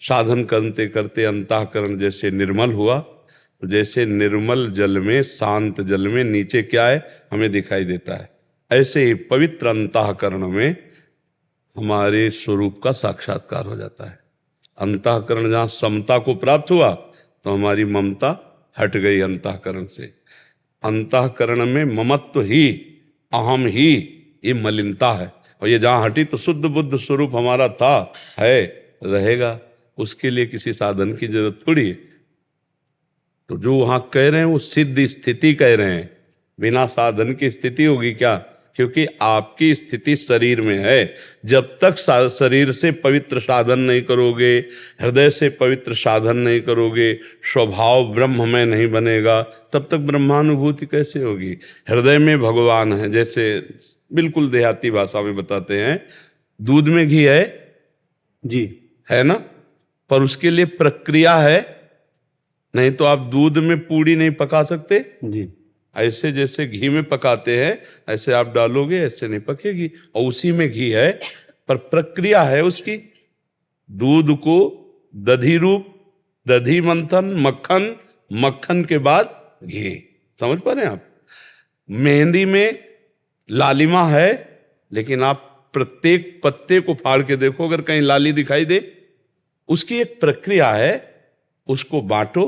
साधन करते करते अंतःकरण जैसे निर्मल हुआ, जैसे निर्मल जल में, शांत जल में नीचे क्या है हमें दिखाई देता है, ऐसे ही पवित्र अंतःकरण में हमारे स्वरूप का साक्षात्कार हो जाता है। अंतःकरण जहाँ समता को प्राप्त हुआ तो हमारी ममता हट गई अंतःकरण से। अंतःकरण में ममत्व ही, अहम ही, ये मलिनता है। और ये जहाँ हटी तो शुद्ध बुद्ध स्वरूप हमारा था, है, रहेगा। उसके लिए किसी साधन की जरूरत थोड़ी है। तो जो वहां कह रहे हैं वो सिद्ध स्थिति कह रहे हैं। बिना साधन की स्थिति होगी क्या? क्योंकि आपकी स्थिति शरीर में है। जब तक शरीर से पवित्र साधन नहीं करोगे, हृदय से पवित्र साधन नहीं करोगे, स्वभाव ब्रह्म में नहीं बनेगा, तब तक ब्रह्मानुभूति कैसे होगी? हृदय में भगवान है। जैसे बिल्कुल देहाती भाषा में बताते हैं, दूध में घी है जी, है ना, पर उसके लिए प्रक्रिया है। नहीं तो आप दूध में पूड़ी नहीं पका सकते जी, ऐसे जैसे घी में पकाते हैं ऐसे आप डालोगे, ऐसे नहीं पकेगी। और उसी में घी है, पर प्रक्रिया है उसकी। दूध को दधी रूप, दधी मंथन, मक्खन, मक्खन के बाद घी। समझ पा रहे हैं आप? मेहंदी में लालिमा है, लेकिन आप प्रत्येक पत्ते को फाड़ के देखो, अगर कहीं लाली दिखाई दे, उसकी एक प्रक्रिया है, उसको बांटो,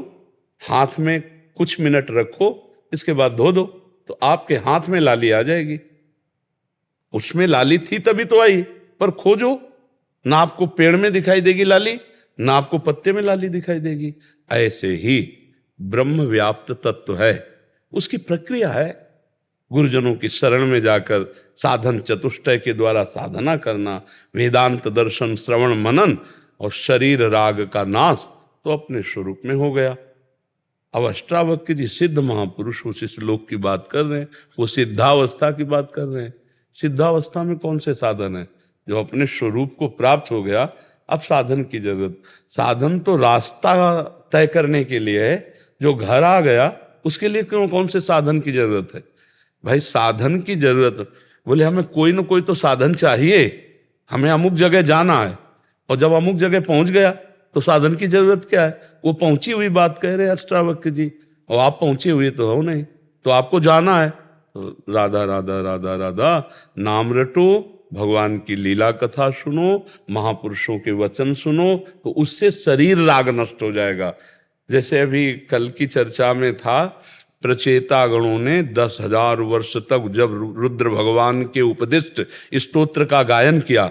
हाथ में कुछ मिनट रखो, इसके बाद धो दो, तो आपके हाथ में लाली आ जाएगी। उसमें लाली थी तभी तो आई, पर खोजो, ना आपको पेड़ में दिखाई देगी लाली, ना आपको पत्ते में लाली दिखाई देगी। ऐसे ही ब्रह्म व्याप्त तत्व है, उसकी प्रक्रिया है। गुरुजनों की शरण में जाकर साधन चतुष्टय के द्वारा साधना करना, वेदांत दर्शन श्रवण मनन और शरीर राग का नाश, तो अपने स्वरूप में हो गया। अब अष्टावक्र जी सिद्ध महापुरुष उस श्लोक की बात कर रहे हैं, वो सिद्धावस्था की बात कर रहे हैं। सिद्धावस्था में कौन से साधन है? जो अपने स्वरूप को प्राप्त हो गया, अब साधन की जरूरत। साधन तो रास्ता तय करने के लिए है, जो घर आ गया उसके लिए क्यों कौन से साधन की जरूरत है? भाई साधन की जरूरत, बोले हमें कोई ना कोई तो साधन चाहिए, हमें अमुक जगह जाना है, और जब अमुक जगह पहुंच गया तो साधन की जरूरत क्या है? वो पहुंची हुई बात कह रहे अष्टावक्र जी, और आप पहुंचे हुए तो हो नहीं, तो आपको जाना है तो राधा राधा राधा राधा नाम रटो, भगवान की लीला कथा सुनो, महापुरुषों के वचन सुनो, तो उससे शरीर राग नष्ट हो जाएगा। जैसे अभी कल की चर्चा में था, प्रचेता गणों ने 10,000 वर्ष तक जब रुद्र भगवान के उपदिष्ट स्तोत्र का गायन किया,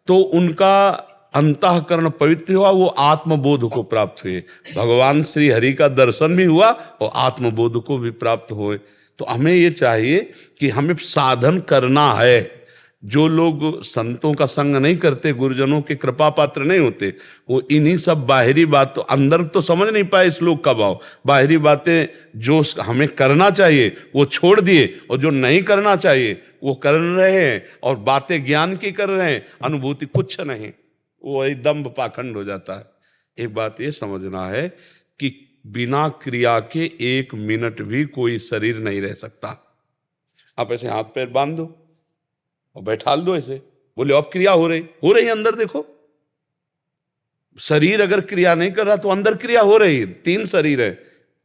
तो उनका अंतःकरण पवित्र हुआ, वो आत्मबोध को प्राप्त हुए। भगवान श्री हरि का दर्शन भी हुआ और आत्मबोध को भी प्राप्त हुए। तो हमें ये चाहिए कि हमें साधन करना है। जो लोग संतों का संग नहीं करते, गुरुजनों के कृपा पात्र नहीं होते, वो इन्हीं सब बाहरी बात, तो अंदर तो समझ नहीं पाए श्लोक का भाव। बाहरी बातें जो हमें करना चाहिए वो छोड़ दिए, और जो नहीं करना चाहिए वो कर रहे हैं, और बातें ज्ञान की कर रहे हैं, अनुभूति कुछ नहीं, वो एकदम पाखंड हो जाता है। एक बात ये समझना है कि बिना क्रिया के 1 मिनट भी कोई शरीर नहीं रह सकता। आप ऐसे हाथ पैर बांध दो और बैठाल दो ऐसे, बोले अब क्रिया हो रही है, अंदर देखो। शरीर अगर क्रिया नहीं कर रहा तो अंदर क्रिया हो रही है। 3 शरीर है,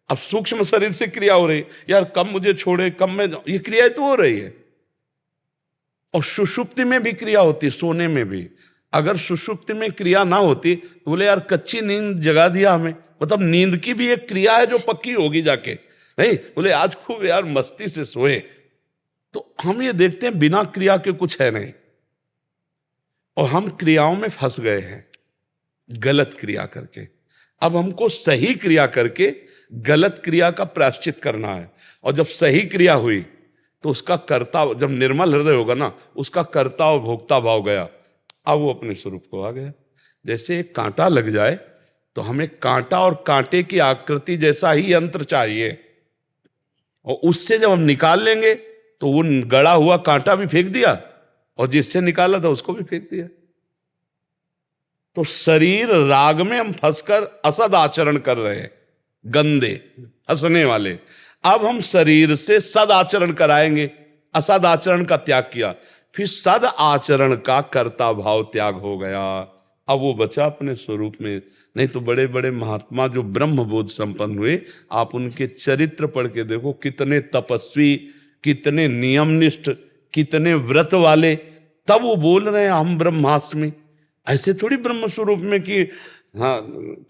अब सूक्ष्म शरीर से क्रिया हो रही, यार कब मुझे छोड़े, कब मैं, ये क्रिया तो हो रही है। और सुषुप्ति में भी क्रिया होती है, सोने में भी। अगर सुषुप्ति में क्रिया ना होती तो बोले यार कच्ची नींद जगा दिया हमें, मतलब नींद की भी एक क्रिया है जो पक्की होगी जाके, नहीं बोले आज खूब यार मस्ती से सोए। तो हम ये देखते हैं बिना क्रिया के कुछ है नहीं, और हम क्रियाओं में फंस गए हैं गलत क्रिया करके। अब हमको सही क्रिया करके गलत क्रिया का प्रायश्चित करना है, और जब सही क्रिया हुई तो उसका कर्ता, जब निर्मल हृदय होगा ना, उसका कर्ता और भोक्ता भाव गया, अब वो अपने स्वरूप को आ गया। जैसे एक कांटा लग जाए तो हमें कांटा और कांटे की आकृति जैसा ही यंत्र चाहिए, और उससे जब हम निकाल लेंगे तो वो गड़ा हुआ कांटा भी फेंक दिया, और जिससे निकाला था उसको भी फेंक दिया। तो शरीर राग में हम फंसकर असद आचरण कर रहे हैं, गंदे हंसने वाले। अब हम शरीर से सद आचरण कराएंगे, असद आचरण का त्याग किया, फिर सद आचरण का कर्ता भाव त्याग हो गया, अब वो बचा अपने स्वरूप में। नहीं तो बड़े बड़े महात्मा जो ब्रह्म बोध संपन्न हुए, आप उनके चरित्र पढ़ के देखो, कितने तपस्वी, कितने नियमनिष्ठ, कितने व्रत वाले, तब वो बोल रहे हैं हम ब्रह्मास्मि। ऐसे थोड़ी ब्रह्म स्वरूप में कि हाँ,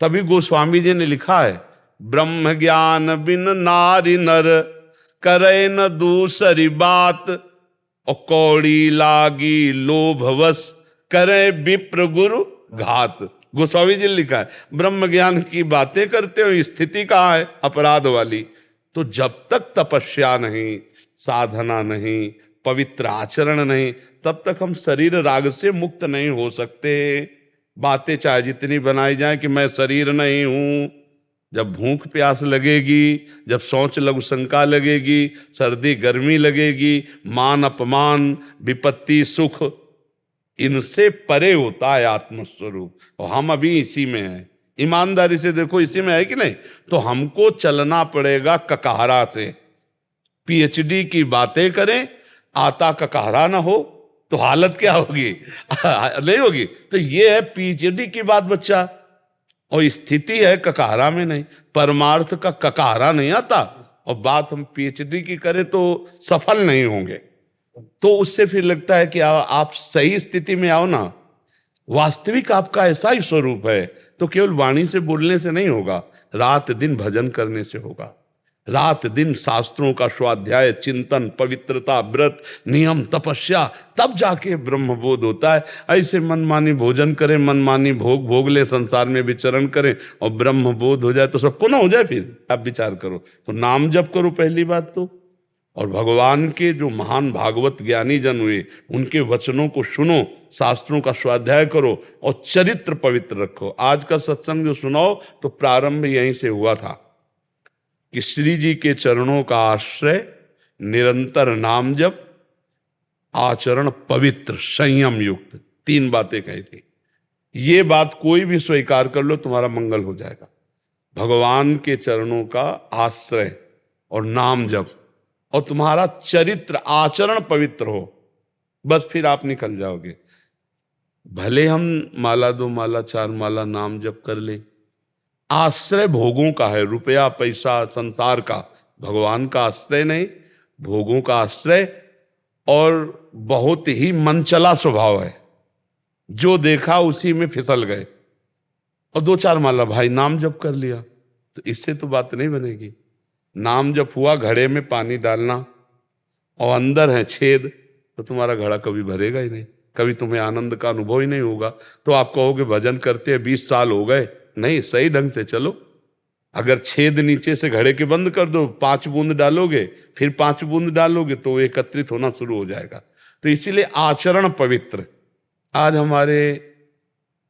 तभी गोस्वामी जी ने लिखा है, ब्रह्म ज्ञान बिन नारी नर करे न दूसरी बात, और कौड़ी लागी लोभवश करे विप्र गुरु घात। गोस्वामी जी ने लिखा है, ब्रह्म ज्ञान की बातें करते हो, स्थिति कहाँ है अपराध वाली। तो जब तक तपस्या नहीं, साधना नहीं, पवित्र आचरण नहीं, तब तक हम शरीर राग से मुक्त नहीं हो सकते। बातें चाहे जितनी बनाई जाए कि मैं शरीर नहीं हूं, जब भूख प्यास लगेगी, जब सोच लघु शंका लगेगी, सर्दी गर्मी लगेगी, मान अपमान, विपत्ति सुख, इनसे परे होता है आत्मस्वरूप। और हम अभी इसी में हैं, ईमानदारी से देखो इसी में है कि नहीं। तो हमको चलना पड़ेगा ककहरा से। पीएचडी की बातें करें, आता ककहरा ना हो तो हालत क्या होगी नहीं होगी। तो ये है पीएचडी की बात बच्चा, और स्थिति है ककहरा में नहीं, परमार्थ का ककहरा नहीं आता, और बात हम पीएचडी की करें तो सफल नहीं होंगे। तो उससे फिर लगता है कि आप सही स्थिति में आओ ना, वास्तविक आपका ऐसा ही स्वरूप है तो केवल वाणी से बोलने से नहीं होगा, रात दिन भजन करने से होगा। रात दिन शास्त्रों का स्वाध्याय, चिंतन, पवित्रता, व्रत, नियम, तपस्या, तब जाके ब्रह्मबोध होता है। ऐसे मनमानी भोजन करें, मनमानी भोग भोग ले, संसार में विचरण करें और ब्रह्मबोध हो जाए तो सबको ना हो जाए। फिर आप विचार करो तो नाम जप करो पहली बात तो, और भगवान के जो महान भागवत ज्ञानी जन हुए उनके वचनों को सुनो, शास्त्रों का स्वाध्याय करो और चरित्र पवित्र रखो। आज का सत्संग जो सुनाओ तो प्रारंभ यहीं से हुआ था कि श्री जी के चरणों का आश्रय, निरंतर नाम जप, आचरण पवित्र, संयम युक्त, 3 बातें कही थी। ये बात कोई भी स्वीकार कर लो तुम्हारा मंगल हो जाएगा। भगवान के चरणों का आश्रय और नाम जप और तुम्हारा चरित्र आचरण पवित्र हो, बस फिर आप निकल जाओगे। भले हम माला 2 माला 4 माला नाम जप कर ले, आश्रय भोगों का है, रुपया पैसा संसार का, भगवान का आश्रय नहीं, भोगों का आश्रय, और बहुत ही मनचला स्वभाव है, जो देखा उसी में फिसल गए। और 2-4 माला भाई नाम जप कर लिया तो इससे तो बात नहीं बनेगी। नाम जप हुआ, घड़े में पानी डालना और अंदर है छेद, तो तुम्हारा घड़ा कभी भरेगा ही नहीं, कभी तुम्हें आनंद का अनुभव ही नहीं होगा। तो आप कहोगे भजन करते हैं 20 साल हो गए, नहीं, सही ढंग से चलो। अगर छेद नीचे से घड़े के बंद कर दो, 5 बूंद डालोगे, फिर 5 बूंद डालोगे तो एकत्रित होना शुरू हो जाएगा। तो इसीलिए आचरण पवित्र। आज हमारे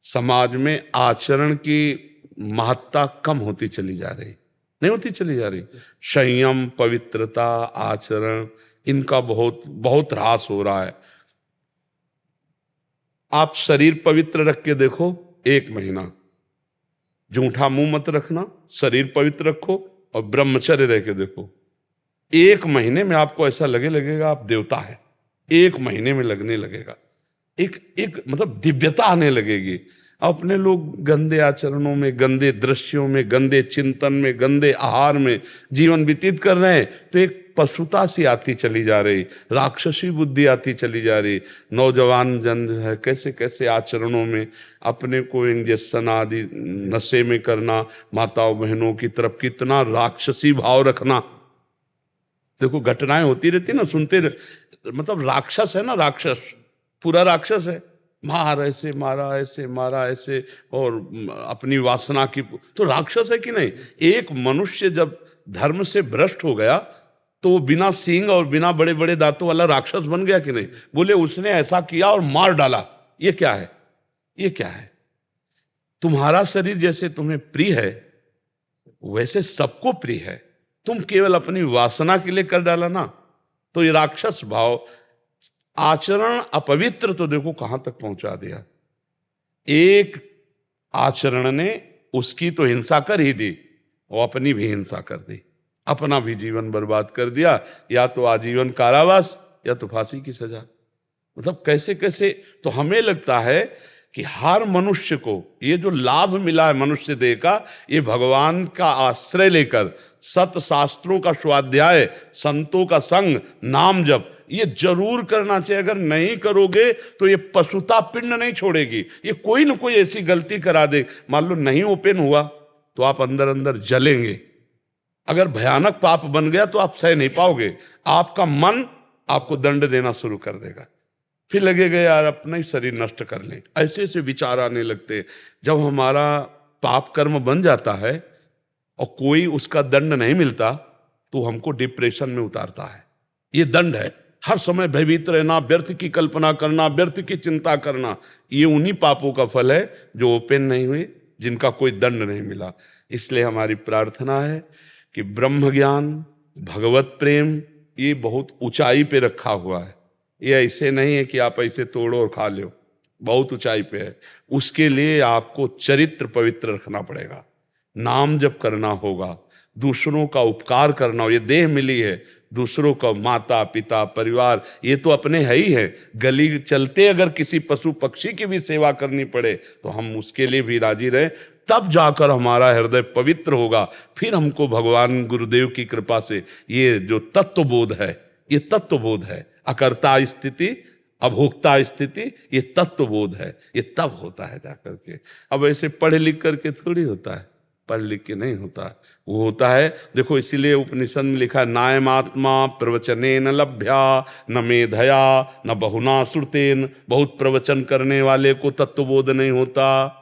समाज में आचरण की महत्ता कम होती चली जा रही, नहीं होती चली जा रही। संयम, पवित्रता, आचरण, इनका बहुत बहुत ह्रास हो रहा है। आप शरीर पवित्र रख के देखो, 1 महीना जूठा मुंह मत रखना, शरीर पवित्र रखो और ब्रह्मचर्य रह के देखो, 1 महीने में आपको ऐसा लगेगा आप देवता है। 1 महीने में लगने लगेगा, एक मतलब दिव्यता आने लगेगी। अपने लोग गंदे आचरणों में, गंदे दृश्यों में, गंदे चिंतन में, गंदे आहार में जीवन व्यतीत कर रहे हैं तो एक पशुता सी आती चली जा रही, राक्षसी बुद्धि आती चली जा रही। नौजवान जन है कैसे कैसे आचरणों में अपने को इंजेक्शन आदि नशे में करना, माताओं बहनों की तरफ कितना राक्षसी भाव रखना। देखो घटनाएं होती रहती ना, सुनते मतलब राक्षस है ना, राक्षस पूरा राक्षस है, मार ऐसे मारा, ऐसे मारा, ऐसे, और अपनी वासना की, तो राक्षस है कि नहीं। एक मनुष्य जब धर्म से भ्रष्ट हो गया तो वो बिना सींग और बिना बड़े बड़े दांतों वाला राक्षस बन गया कि नहीं। बोले उसने ऐसा किया और मार डाला, ये क्या है, ये क्या है। तुम्हारा शरीर जैसे तुम्हें प्रिय है वैसे सबको प्रिय है, तुम केवल अपनी वासना के लिए कर डाला ना, तो ये राक्षस भाव। आचरण अपवित्र तो देखो कहां तक पहुंचा दिया। एक आचरण ने उसकी तो हिंसा कर ही दी और अपनी भी हिंसा कर दी, अपना भी जीवन बर्बाद कर दिया, या तो आजीवन कारावास या तो फांसी की सजा। मतलब कैसे कैसे। तो हमें लगता है कि हर मनुष्य को ये जो लाभ मिला है मनुष्य देह का, ये भगवान का आश्रय लेकर सत शास्त्रों का स्वाध्याय, संतों का संग, नाम जप, ये जरूर करना चाहिए। अगर नहीं करोगे तो ये पशुता पिंड नहीं छोड़ेगी, ये कोई ना कोई ऐसी गलती करा दे। मान लो नहीं ओपन हुआ तो आप अंदर अंदर जलेंगे। अगर भयानक पाप बन गया तो आप सह नहीं पाओगे, आपका मन आपको दंड देना शुरू कर देगा, फिर लगेगा यार अपना ही शरीर नष्ट कर लें। ऐसे ऐसे विचार आने लगते। जब हमारा पाप कर्म बन जाता है और कोई उसका दंड नहीं मिलता तो हमको डिप्रेशन में उतारता है। ये दंड है, हर समय भयभीत रहना, व्यर्थ की कल्पना करना, व्यर्थ की चिंता करना, ये उन्हीं पापों का फल है जो ओपन नहीं हुए, जिनका कोई दंड नहीं मिला। इसलिए हमारी प्रार्थना है कि ब्रह्म ज्ञान, भगवत प्रेम, ये बहुत ऊंचाई पे रखा हुआ है। ये ऐसे नहीं है कि आप ऐसे तोड़ो और खा लो, बहुत ऊंचाई पे है। उसके लिए आपको चरित्र पवित्र रखना पड़ेगा, नाम जप करना होगा, दूसरों का उपकार करना हो। ये देह मिली है, दूसरों का माता पिता परिवार ये तो अपने है ही है। गली चलते अगर किसी पशु पक्षी की भी सेवा करनी पड़े तो हम उसके लिए भी राजी रहे, तब जाकर हमारा हृदय पवित्र होगा। फिर हमको भगवान गुरुदेव की कृपा से ये जो तत्वबोध है, ये तत्वबोध है, अकर्ता स्थिति अभोक्ता स्थिति, ये तत्वबोध है, ये तब होता है जाकर के। अब ऐसे पढ़ लिख करके थोड़ी होता है, पढ़ लिख के नहीं होता है, वो होता है। देखो इसीलिए उपनिषद में लिखा है, नायम आत्मा प्रवचनेन लभ्या न मेधया न बहुना श्रुतेन। बहुत प्रवचन करने वाले को तत्वबोध नहीं होता,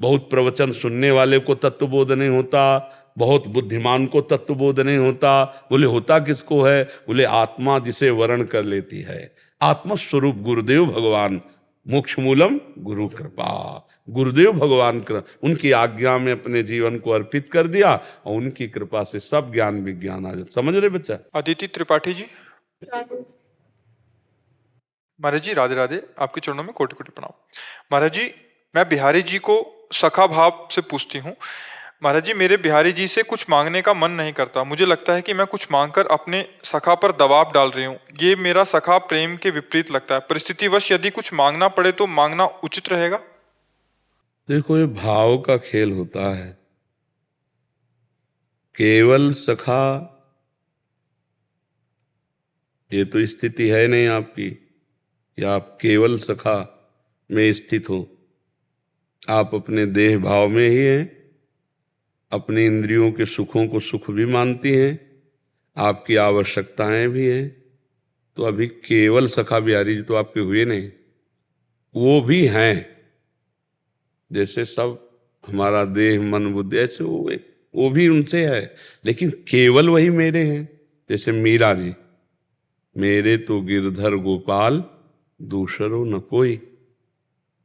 बहुत प्रवचन सुनने वाले को तत्वबोध नहीं होता, बहुत बुद्धिमान को तत्वबोध नहीं होता। बोले होता किसको है? बोले आत्मा जिसे वर्ण कर लेती है। आत्मस्वरूप गुरुदेव भगवान, मोक्ष मूलम गुरु कृपा। गुरुदेव भगवान उनकी आज्ञा में अपने जीवन को अर्पित कर दिया और उनकी कृपा से सब ज्ञान विज्ञान आ जाता। समझ रहे बच्चा? अदिति त्रिपाठी जी। महाराज जी राधे राधे, आपके चरणों में कोटि कोटि प्रणाम। महाराज जी, मैं बिहारी जी को सखा भाव से पूछती हूँ। महाराज जी, मेरे बिहारी जी से कुछ मांगने का मन नहीं करता। मुझे लगता है कि मैं कुछ मांगकर अपने सखा पर दबाव डाल रही हूँ। ये मेरा सखा प्रेम के विपरीत लगता है। परिस्थितिवश यदि कुछ मांगना पड़े तो मांगना उचित रहेगा? देखो ये भाव का खेल होता है। केवल सखा ये तो स्थिति है नहीं आपकी कि आप केवल सखा में स्थित हो। आप अपने देह भाव में ही हैं, अपनी इंद्रियों के सुखों को सुख भी मानती हैं, आपकी आवश्यकताएं भी हैं। तो अभी केवल सखा बिहारी जी तो आपके हुए नहीं, वो भी हैं। जैसे सब हमारा देह मन बुद्धि ऐसे वो भी उनसे है, लेकिन केवल वही मेरे हैं। जैसे मीरा जी, मेरे तो गिरधर गोपाल दूसरो न कोई।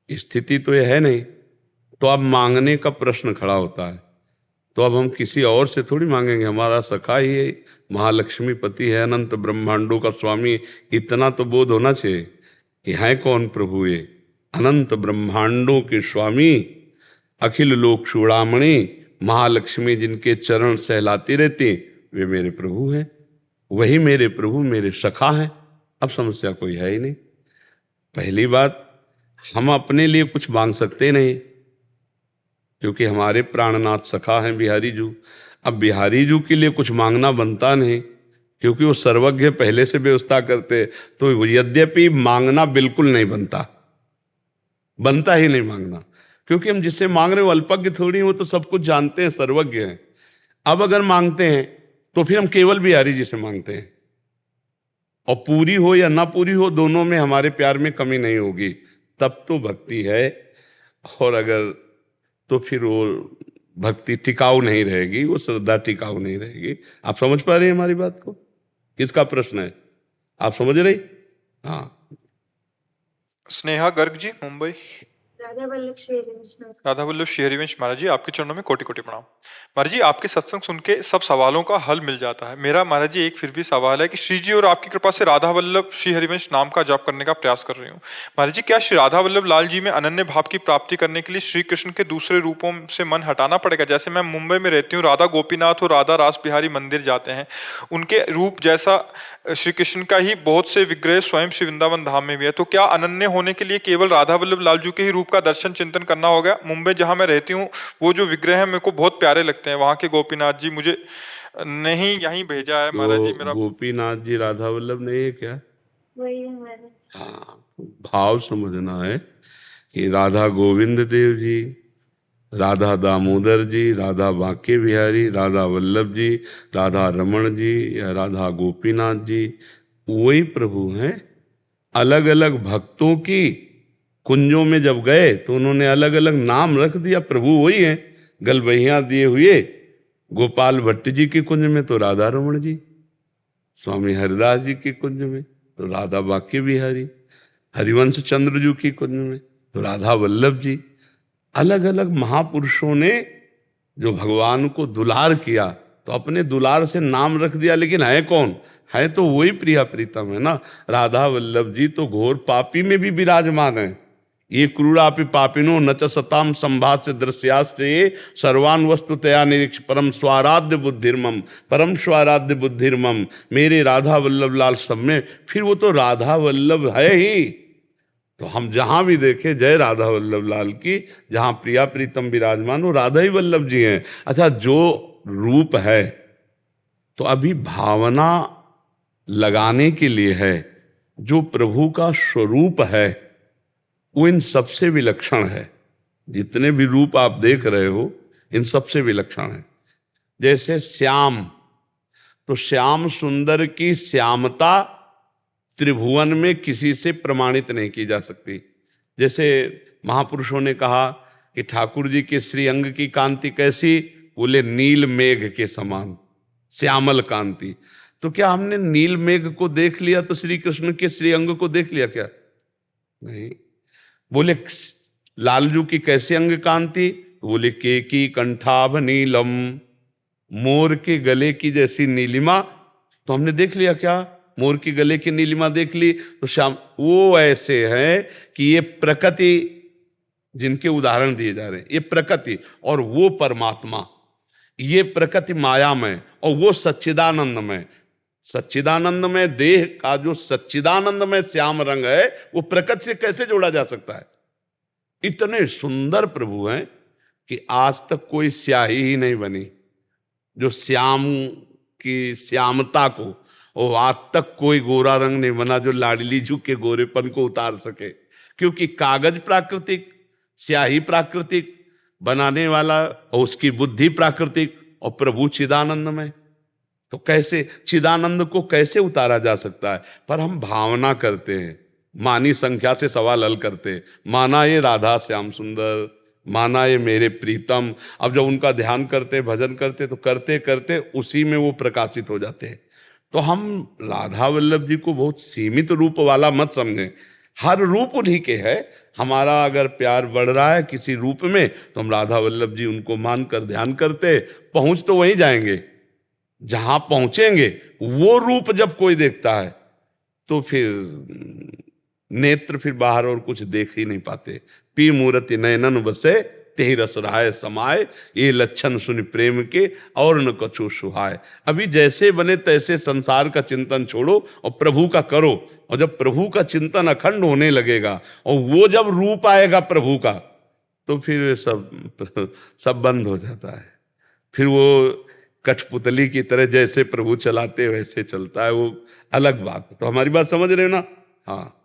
स्थिति तो ये है नहीं, तो अब मांगने का प्रश्न खड़ा होता है। तो अब हम किसी और से थोड़ी मांगेंगे, हमारा सखा ही है, महालक्ष्मी पति है, अनंत ब्रह्मांडों का स्वामी। इतना तो बोध होना चाहिए कि है कौन प्रभु ये, अनंत ब्रह्मांडों के स्वामी, अखिल लोक चूड़ामणि, महालक्ष्मी जिनके चरण सहलाती रहती, वे मेरे प्रभु हैं। वही मेरे प्रभु मेरे सखा हैं। अब समस्या कोई है ही नहीं। पहली बात, हम अपने लिए कुछ मांग सकते नहीं, क्योंकि हमारे प्राणनाथ सखा हैं बिहारी जू। अब बिहारी जू के लिए कुछ मांगना बनता नहीं, क्योंकि वो सर्वज्ञ पहले से व्यवस्था करते। तो यद्यपि मांगना बिल्कुल नहीं बनता ही नहीं मांगना, क्योंकि हम जिससे मांग रहे हो अल्पज्ञ थोड़ी, वो तो सब कुछ जानते हैं, सर्वज्ञ हैं। अब अगर मांगते हैं तो फिर हम केवल बिहारी जी से मांगते हैं, और पूरी हो या ना पूरी हो, दोनों में हमारे प्यार में कमी नहीं होगी, तब तो भक्ति है। और अगर तो फिर वो भक्ति टिकाऊ नहीं रहेगी, वो श्रद्धा टिकाऊ नहीं रहेगी। आप समझ पा रहे हैं हमारी बात को? किसका प्रश्न है, आप समझ रही? हाँ। स्नेहा गर्ग जी, मुंबई। राधा वल्लभ श्री हरिवंश। राधा वल्लभ श्री हरिवंश महाराज जी, आपके चरणों में कोटि कोटि प्रणाम। महाराज जी, आपके सत्संग सुन के सब सवालों का हल मिल जाता है। मेरा महाराज जी एक फिर भी सवाल है कि श्री जी और आपकी कृपा से राधा वल्लभ श्री हरिवंश नाम का जाप करने का प्रयास कर रही हूँ। महाराज जी, क्या श्री राधा वल्लभ लाल जी में अनन्य भाव की प्राप्ति करने के लिए श्री कृष्ण के दूसरे रूपों से मन हटाना पड़ेगा? जैसे मैं मुंबई में रहती हूँ, राधा गोपीनाथ और राधा रास बिहारी मंदिर जाते हैं, उनके रूप जैसा श्री कृष्ण का ही बहुत से विग्रह स्वयं श्री वृंदावन धाम में भी है। तो क्या अनन्य होने के लिए केवल राधा वल्लभ लाल जी के ही रूप का दर्शन चिंतन करना होगा? मुंबई जहां मैं रहती हूँ, वो जो विग्रह है मेरे को बहुत प्यारे लगते हैं, वहां के गोपीनाथ जी मुझे नहीं यहीं भेजा है। महाराज जी मेरा गोपीनाथ जी राधा वल्लभ नहीं है क्या? वही है महाराज। हाँ, भाव समझना है कि राधा गोविंद देव जी, राधा दामोदर जी, राधा बांके बिहारी, राधा वल्लभ जी, राधा रमण जी या राधा गोपीनाथ जी वही प्रभु हैं। अलग अलग भक्तों की कुंजों में जब गए तो उन्होंने अलग अलग नाम रख दिया, प्रभु वही हैं। गलबहियां दिए हुए गोपाल भट्ट जी की कुंज में तो राधा रमण जी, स्वामी हरिदास जी की कुंज में तो राधा बांके बिहारी, हरिवंश चंद्र जी की कुंज में तो राधा वल्लभ जी। अलग अलग महापुरुषों ने जो भगवान को दुलार किया तो अपने दुलार से नाम रख दिया, लेकिन है कौन? है तो वही प्रिया प्रीतम है ना। राधा वल्लभ जी तो घोर पापी में भी विराजमान है। ये क्रूरापि पापिनो न च सताम संभाष्य दृश्याश्चये सर्वान वस्तु तया निरीक्ष परम स्वाराध्य बुद्धिर्मम, परम स्वाराध्य बुद्धिर्मम। मेरे राधा वल्लभ लाल सब में, फिर वो तो राधा वल्लभ है ही। तो हम जहां भी देखें जय राधा वल्लभ लाल की, जहां प्रिया प्रीतम विराजमान वो राधा ही वल्लभ जी हैं। अच्छा, जो रूप है तो अभी भावना लगाने के लिए है जो प्रभु का स्वरूप है वो इन सबसे विलक्षण है। जितने भी रूप आप देख रहे हो इन सबसे विलक्षण है। जैसे श्याम, तो श्याम सुंदर की श्यामता त्रिभुवन में किसी से प्रमाणित नहीं की जा सकती। जैसे महापुरुषों ने कहा कि ठाकुर जी के श्री अंग की कांति कैसी, बोले नील मेघ के समान श्यामल कांति। तो क्या हमने नील मेघ को देख लिया तो श्री कृष्ण के श्री अंग को देख लिया क्या? नहीं। बोले लालजू की कैसे अंग कांति, बोले केकी कंठाभ नीलम, मोर के गले की जैसी नीलिमा। तो हमने देख लिया क्या? मोर की गले की नीलिमा देख ली। तो श्याम वो ऐसे है कि ये प्रकृति जिनके उदाहरण दिए जा रहे हैं, ये प्रकृति और वो परमात्मा, ये प्रकृति मायामय और वो सच्चिदानंदमय। सच्चिदानंदमय देह का जो सच्चिदानंदमय श्याम रंग है वो प्रकृति से कैसे जोड़ा जा सकता है? इतने सुंदर प्रभु हैं कि आज तक कोई स्याही ही नहीं बनी जो श्याम की श्यामता को, और आज तक कोई गोरा रंग नहीं बना जो लाडली जू के गोरेपन को उतार सके। क्योंकि कागज प्राकृतिक, स्याही प्राकृतिक, बनाने वाला और उसकी बुद्धि प्राकृतिक, और प्रभु चिदानंदमय। तो कैसे चिदानंद को कैसे उतारा जा सकता है? पर हम भावना करते हैं, मानी संख्या से सवाल हल करते हैं। माना ये राधा श्याम सुंदर, माना ये मेरे प्रीतम। अब जब उनका ध्यान करते, भजन करते, तो करते करते उसी में वो प्रकाशित हो जाते हैं। तो हम राधा वल्लभ जी को बहुत सीमित रूप वाला मत समझें। हर रूप उन्हीं के है। हमारा अगर प्यार बढ़ रहा है किसी रूप में तो हम राधा वल्लभ जी उनको मानकर ध्यान करते, पहुंच तो वहीं जाएंगे जहां पहुंचेंगे। वो रूप जब कोई देखता है तो फिर नेत्र फिर बाहर और कुछ देख ही नहीं पाते। पी मूर्ति नयनन बसे ते रस राय समाये, ये लक्षण सुन प्रेम के और न कछु सुहाय। अभी जैसे बने तैसे संसार का चिंतन छोड़ो और प्रभु का करो। और जब प्रभु का चिंतन अखंड होने लगेगा और वो जब रूप आएगा प्रभु का, तो फिर सब बंद हो जाता है। फिर वो कठपुतली की तरह जैसे प्रभु चलाते वैसे चलता है, वो अलग बात है। तो हमारी बात समझ रहे हो ना? हाँ।